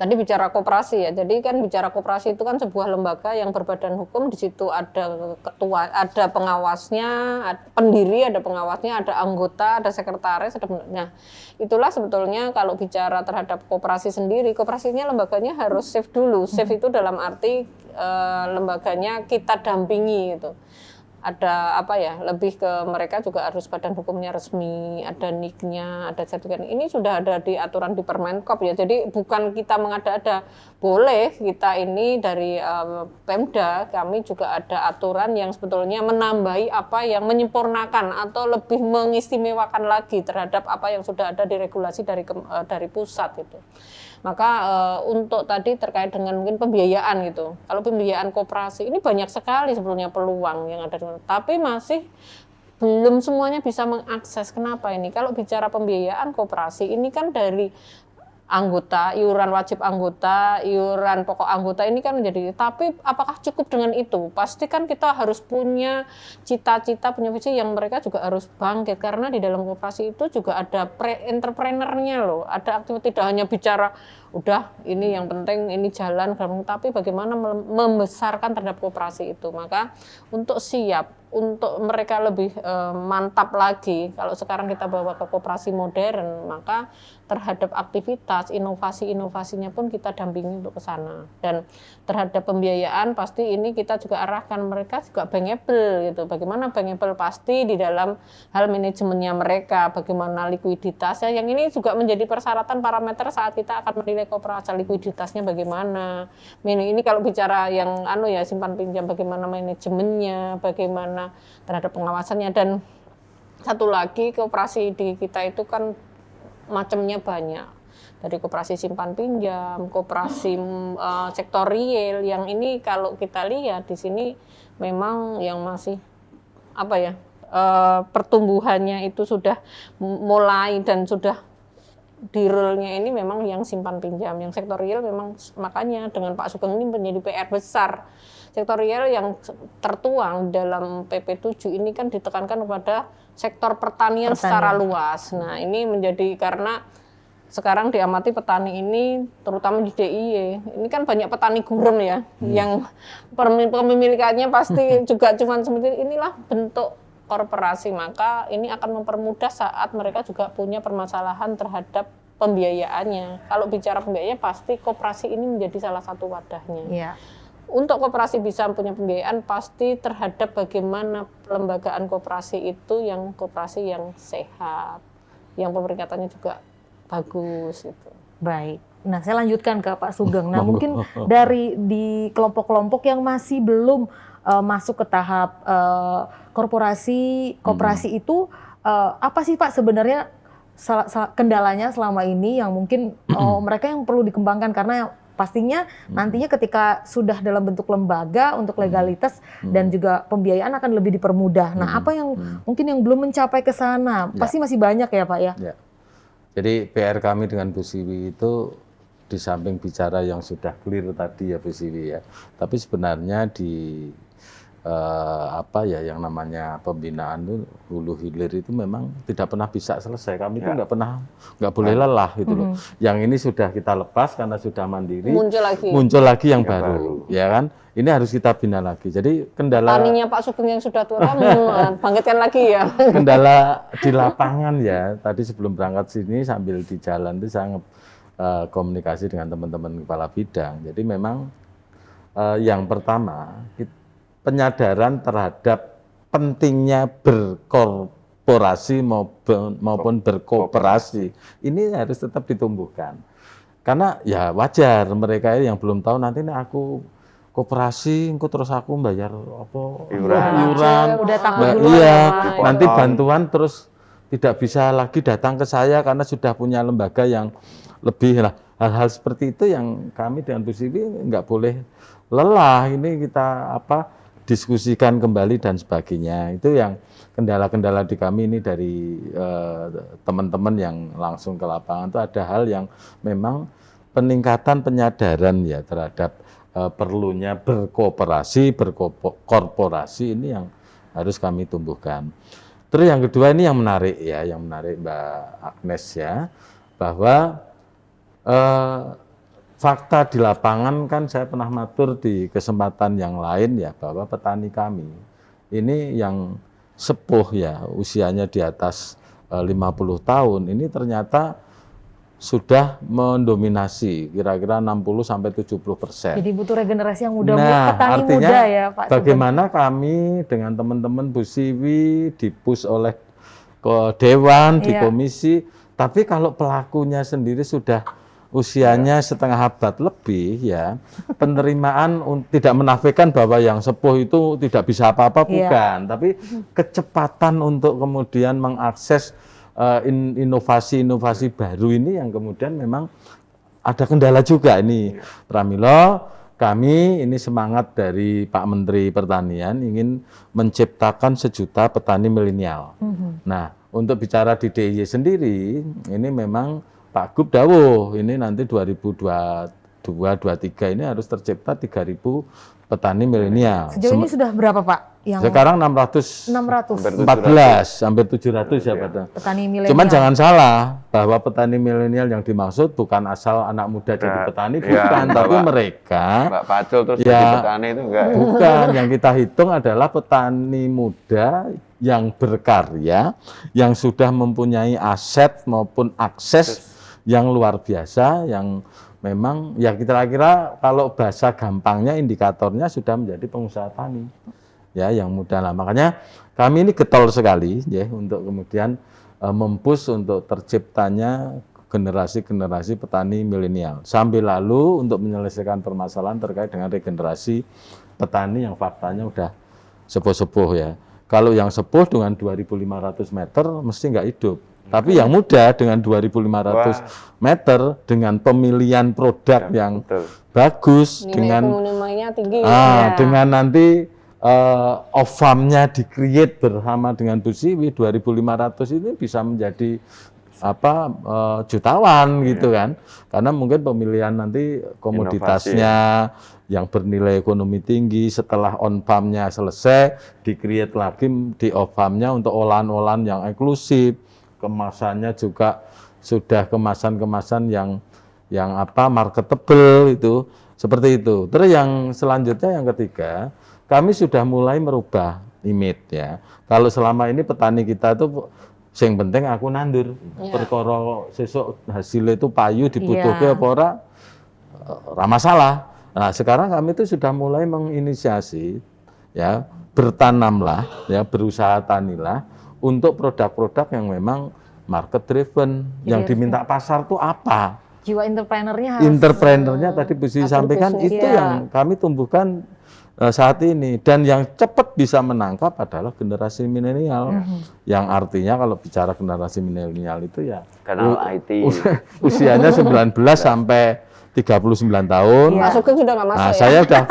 tadi bicara koperasi ya, jadi kan bicara koperasi itu kan sebuah lembaga yang berbadan hukum, di situ ada ketua, ada pengawasnya, ada pendiri, ada pengawasnya, ada anggota, ada sekretaris, nah itulah sebetulnya kalau bicara terhadap koperasi sendiri, koperasinya lembaganya harus safe dulu. Safe itu dalam arti lembaganya kita dampingi gitu. Ada lebih ke mereka juga harus badan hukumnya resmi, ada NIK-nya, ada sertifikat. Ini sudah ada di aturan di Permenkop ya. Jadi bukan kita mengada-ada. Boleh kita ini dari Pemda, kami juga ada aturan yang sebetulnya menambahi apa yang menyempurnakan atau lebih mengistimewakan lagi terhadap apa yang sudah ada di regulasi dari pusat gitu. Maka untuk tadi terkait dengan mungkin pembiayaan gitu. Kalau pembiayaan koperasi ini banyak sekali sebetulnya peluang yang ada, tapi masih belum semuanya bisa mengakses. Kenapa ini? Kalau bicara pembiayaan koperasi ini kan dari anggota, iuran wajib anggota, iuran pokok anggota ini kan menjadi, tapi apakah cukup dengan itu? Pasti kan kita harus punya cita-cita, punya visi yang mereka juga harus bangkit, karena di dalam koperasi itu juga ada entrepreneurnya loh, ada aktivitas, tidak hanya bicara udah ini yang penting ini jalan, tapi bagaimana membesarkan terhadap koperasi itu. Maka untuk siap, untuk mereka lebih mantap lagi, kalau sekarang kita bawa ke koperasi modern, maka terhadap aktivitas, inovasi-inovasinya pun kita dampingi untuk ke sana. Dan terhadap pembiayaan pasti ini kita juga arahkan mereka juga bankable gitu. Bagaimana bankable pasti di dalam hal manajemennya mereka, bagaimana likuiditasnya, yang ini juga menjadi persyaratan parameter saat kita akan menilai koperasi, likuiditasnya bagaimana. Ini kalau bicara yang simpan pinjam, bagaimana manajemennya, bagaimana terhadap pengawasannya. Dan satu lagi, koperasi di kita itu kan macamnya banyak, dari koperasi simpan pinjam, koperasi sektor real, yang ini kalau kita lihat di sini memang yang masih pertumbuhannya itu sudah mulai dan sudah di rule-nya ini memang yang simpan pinjam, yang sektor real memang, makanya dengan Pak Sugeng ini menjadi PR besar. Sektor real yang tertuang dalam PP7 ini kan ditekankan kepada sektor pertanian secara luas. Nah ini menjadi, karena sekarang diamati petani ini, terutama di DIY, ini kan banyak petani gurun ya, yang kepemilikannya pasti juga cuman seperti inilah bentuk korporasi. Maka ini akan mempermudah saat mereka juga punya permasalahan terhadap pembiayaannya. Kalau bicara pembiayaan pasti koperasi ini menjadi salah satu wadahnya. Yeah. Untuk koperasi bisa punya pembiayaan pasti terhadap bagaimana pelembagaan koperasi itu yang koperasi yang sehat, yang pemeringkatannya juga bagus gitu. Baik. Nah, saya lanjutkan ke Pak Sugeng. Nah, mungkin dari di kelompok-kelompok yang masih belum masuk ke tahap koperasi itu apa sih Pak sebenarnya kendalanya selama ini yang mungkin mereka yang perlu dikembangkan, karena pastinya nantinya ketika sudah dalam bentuk lembaga untuk legalitas dan juga pembiayaan akan lebih dipermudah. Nah, apa yang mungkin yang belum mencapai ke sana? Pasti masih banyak ya, Pak ya? Ya. Jadi PR kami dengan Bu Siwi itu di samping bicara yang sudah clear tadi ya Bu Siwi ya, tapi sebenarnya di apa ya yang namanya pembinaan itu hulu hilir itu memang tidak pernah bisa selesai. Kami itu nggak boleh lelah gitu loh. Yang ini sudah kita lepas karena sudah mandiri, muncul lagi yang baru, ya kan? Ini harus kita bina lagi. Jadi kendala Taninya Pak Sugeng yang sudah tua bangkitkan lagi ya. Kendala di lapangan ya. Tadi sebelum berangkat sini sambil di jalan itu saya komunikasi dengan teman-teman kepala bidang. Jadi memang yang pertama penyadaran terhadap pentingnya berkorporasi maupun berkooperasi ini harus tetap ditumbuhkan. Karena ya wajar mereka yang belum tahu nanti aku koperasi, terus aku bayar apa iuran, udah takut dulu. Iya, nanti bantuan terus tidak bisa lagi datang ke saya karena sudah punya lembaga yang lebih lah. Hal-hal seperti itu yang kami dengan Bu Siwi nggak boleh lelah. Ini kita diskusikan kembali dan sebagainya. Itu yang kendala-kendala di kami ini dari teman-teman yang langsung ke lapangan itu ada hal yang memang peningkatan penyadaran ya terhadap perlunya berkooperasi, berkorporasi ini yang harus kami tumbuhkan. Terus yang kedua ini yang menarik ya, yang menarik Mbak Agnes ya, bahwa fakta di lapangan kan saya pernah matur di kesempatan yang lain ya bahwa petani kami ini yang sepuh ya usianya di atas 50 tahun ini ternyata sudah mendominasi kira-kira 60-70%. Jadi butuh regenerasi yang muda, Nah, petani artinya muda ya Pak. Bagaimana kami dengan teman-teman Bu Siwi dipus oleh ke Dewan, di komisi, tapi kalau pelakunya sendiri sudah usianya setengah abad lebih ya, penerimaan tidak menafikan bahwa yang sepuh itu tidak bisa apa-apa, bukan, tapi kecepatan untuk kemudian mengakses inovasi-inovasi baru ini yang kemudian memang ada kendala juga ini. Pramila, kami ini semangat dari Pak Menteri Pertanian ingin menciptakan 1 juta petani milenial. Nah, untuk bicara di DIY sendiri, ini memang Pak Gub dawuh, ini nanti 2022-2023 ini harus tercipta 3.000 petani milenial. Sejauh ini sudah berapa Pak? Sekarang 614, hampir 700 ya Pak. Petani milenial. Cuman jangan salah, bahwa petani milenial yang dimaksud bukan asal anak muda jadi petani, bukan, tapi mereka Mbak Pacul terus jadi petani itu enggak. Bukan, yang kita hitung adalah petani muda yang berkarya, yang sudah mempunyai aset maupun akses yang luar biasa, yang memang ya kira-kira kalau bahasa gampangnya indikatornya sudah menjadi pengusaha tani ya yang muda lah. Makanya kami ini getol sekali ya untuk kemudian mempush untuk terciptanya generasi-generasi petani milenial. Sambil lalu untuk menyelesaikan permasalahan terkait dengan regenerasi petani yang faktanya udah sepuh-sepuh ya. Kalau yang sepuh dengan 2.500 meter mesti nggak hidup. Tapi yang muda dengan 2.500 meter dengan pemilihan produk yang bagus, dengan tinggi, dengan nanti off farm-nya di-create bersama dengan Bu Siwi 2.500 ini bisa menjadi jutawan gitu kan. Karena mungkin pemilihan nanti komoditasnya yang bernilai ekonomi tinggi, setelah on farm-nya selesai di-create lagi di off farm-nya untuk olahan-olahan yang eksklusif. Kemasannya juga sudah kemasan-kemasan yang marketable itu, seperti itu. Terus yang selanjutnya yang ketiga, kami sudah mulai merubah image ya. Kalau selama ini petani kita itu yang penting aku nandur, perkara sesuk hasilnya itu payu dibutuhke apa ora masalah. Nah, sekarang kami itu sudah mulai menginisiasi ya, bertanamlah ya, berusaha tanilah untuk produk-produk yang memang market driven, yang diminta pasar tuh apa? Jiwa entrepreneurnya harus. Entrepreneurnya tadi Bu Siwi sampaikan itu yang kami tumbuhkan saat ini, dan yang cepat bisa menangkap adalah generasi milenial, yang artinya kalau bicara generasi milenial itu ya kenal IT, usianya 19 sampai 39 tahun. Pak Sugeng sudah nggak masuk. Nah, saya masih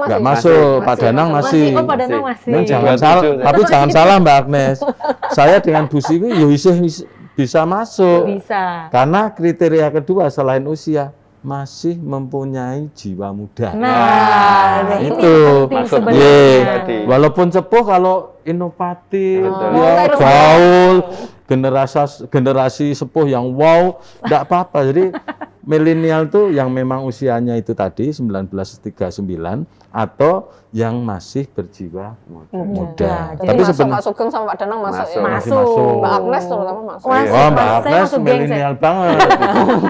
nggak masuk. Pak Danang masih. Oh, Pak Danang masih. Nah, jangan salah, tapi jangan salah Mbak Agnes. Saya dengan Bu Siwi bisa masuk. Bisa. Karena kriteria kedua selain usia, masih mempunyai jiwa muda. Nah, ini itu penting masuk sebenarnya. tadi. Walaupun sepuh kalau inovatif, Betul. ya, Terus gaul, generasi sepuh yang wow, enggak apa-apa. Jadi milenial tuh yang memang usianya itu tadi 1939 atau yang masih berjiwa muda. Jadi Tapi masuk sebenarnya Pak Sugeng sama Pak Danang masuk ya. Masuk. masuk. Mbak Agnes terutama masuk. Wah, Iya. Wah, Mbak Saya Agnes masuk geng, milenial banget.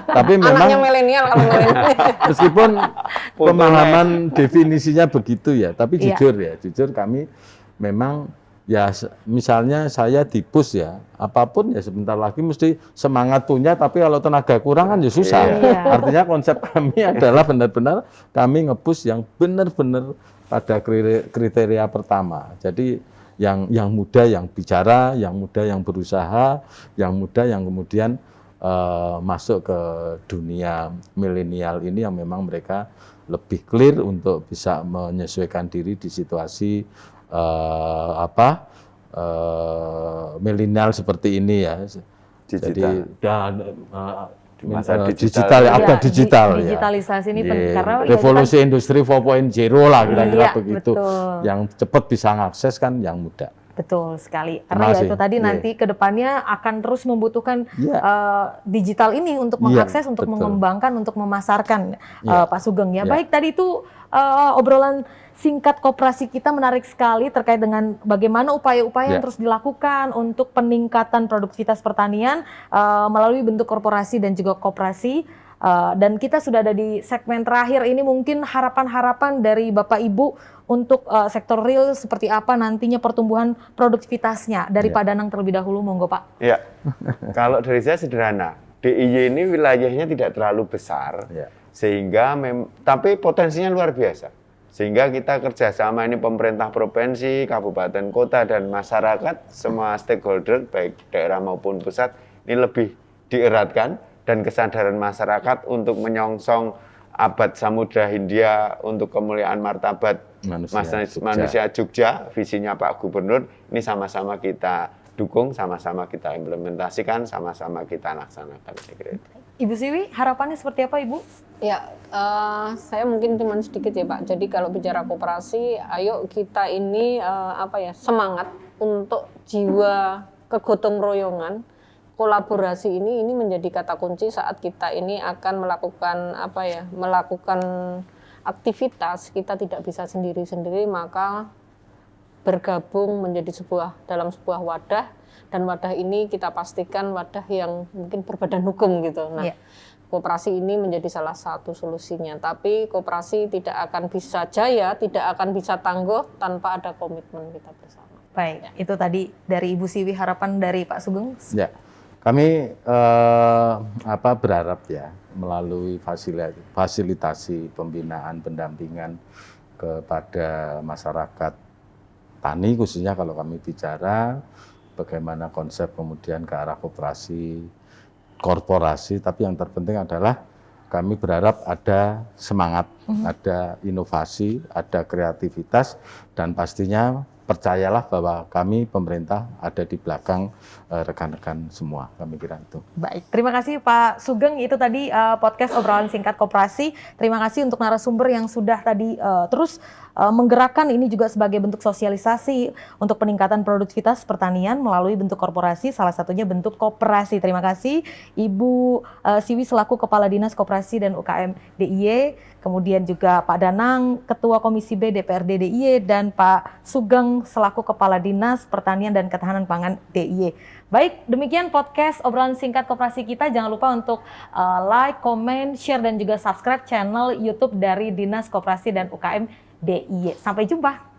Tapi memang Anaknya milenial kalau milenial. meskipun Fotonya. pemahaman definisinya begitu ya, tapi Iya. jujur kami memang ya misalnya saya di PUS ya, apapun ya sebentar lagi mesti semangat punya, tapi kalau tenaga kurang kan ya susah. Iya. Artinya konsep kami adalah benar-benar kami nge-push yang benar-benar pada kriteria pertama. Jadi yang muda yang bicara, yang muda yang berusaha, yang muda yang kemudian masuk ke dunia milenial ini yang memang mereka lebih clear untuk bisa menyesuaikan diri di situasi milenial seperti ini ya. Digital. Jadi dan Di masa digital ya, Iya, ada digital ya. digitalisasi ini penting Iya. karena ya revolusi industri 4.0 lah kira-kira Iya, begitu. betul. Yang cepat bisa mengakses kan yang muda. betul sekali. Terima Karena ya kasih. itu tadi Iya. nanti ke depannya akan terus membutuhkan Iya. digital ini untuk Iya, mengakses, untuk betul. mengembangkan, untuk memasarkan Iya. Pak Sugeng ya. Iya. Baik, tadi itu obrolan singkat koperasi kita menarik sekali terkait dengan bagaimana upaya-upaya yang Iya. terus dilakukan untuk peningkatan produktivitas pertanian melalui bentuk korporasi dan juga koperasi. Dan kita sudah ada di segmen terakhir ini, mungkin harapan-harapan dari Bapak Ibu untuk sektor real seperti apa nantinya pertumbuhan produktivitasnya dari Iya. Pak Danang terlebih dahulu, monggo Pak. Ya, kalau dari saya sederhana. DIY ini wilayahnya tidak terlalu besar, Ya. sehingga tapi potensinya luar biasa. Sehingga kita kerjasama ini pemerintah provinsi, kabupaten, kota, dan masyarakat, semua stakeholder, baik daerah maupun pusat, ini lebih dieratkan, dan kesadaran masyarakat untuk menyongsong abad Samudra Hindia untuk kemuliaan martabat manusia Jogja, visinya Pak Gubernur, ini sama-sama kita dukung, sama-sama kita implementasikan, sama-sama kita laksanakan. Ibu Siwi, harapannya seperti apa Ibu? Ya, saya mungkin cuma sedikit ya Pak. Jadi kalau bicara koperasi, ayo kita ini semangat untuk jiwa kegotong royongan, kolaborasi ini menjadi kata kunci saat kita ini akan melakukan aktivitas. Kita tidak bisa sendiri-sendiri, maka bergabung menjadi dalam sebuah wadah, dan wadah ini kita pastikan wadah yang mungkin berbadan hukum gitu. Nah, Iya. koperasi ini menjadi salah satu solusinya. Tapi koperasi tidak akan bisa jaya, tidak akan bisa tangguh tanpa ada komitmen kita bersama. Baik, itu tadi dari Ibu Siwi, harapan dari Pak Sugeng. Ya, kami berharap ya melalui fasilitasi pembinaan pendampingan kepada masyarakat tani, khususnya kalau kami bicara bagaimana konsep kemudian ke arah koperasi, korporasi, tapi yang terpenting adalah kami berharap ada semangat, ada inovasi, ada kreativitas, dan pastinya percayalah bahwa kami pemerintah ada di belakang rekan-rekan semua, kami kira itu. Baik, terima kasih Pak Sugeng. Itu tadi podcast obrolan singkat koperasi. Terima kasih untuk narasumber yang sudah tadi terus menggerakkan ini juga sebagai bentuk sosialisasi untuk peningkatan produktivitas pertanian melalui bentuk korporasi, salah satunya bentuk koperasi. Terima kasih Ibu Siwi selaku Kepala Dinas Koperasi dan UKM DIY, kemudian juga Pak Danang Ketua Komisi B DPRD DIY, dan Pak Sugeng selaku Kepala Dinas Pertanian dan Ketahanan Pangan DIY. Baik, demikian podcast obrolan singkat koperasi kita. Jangan lupa untuk like, comment, share, dan juga subscribe channel YouTube dari Dinas Koperasi dan UKM DIY. Sampai jumpa.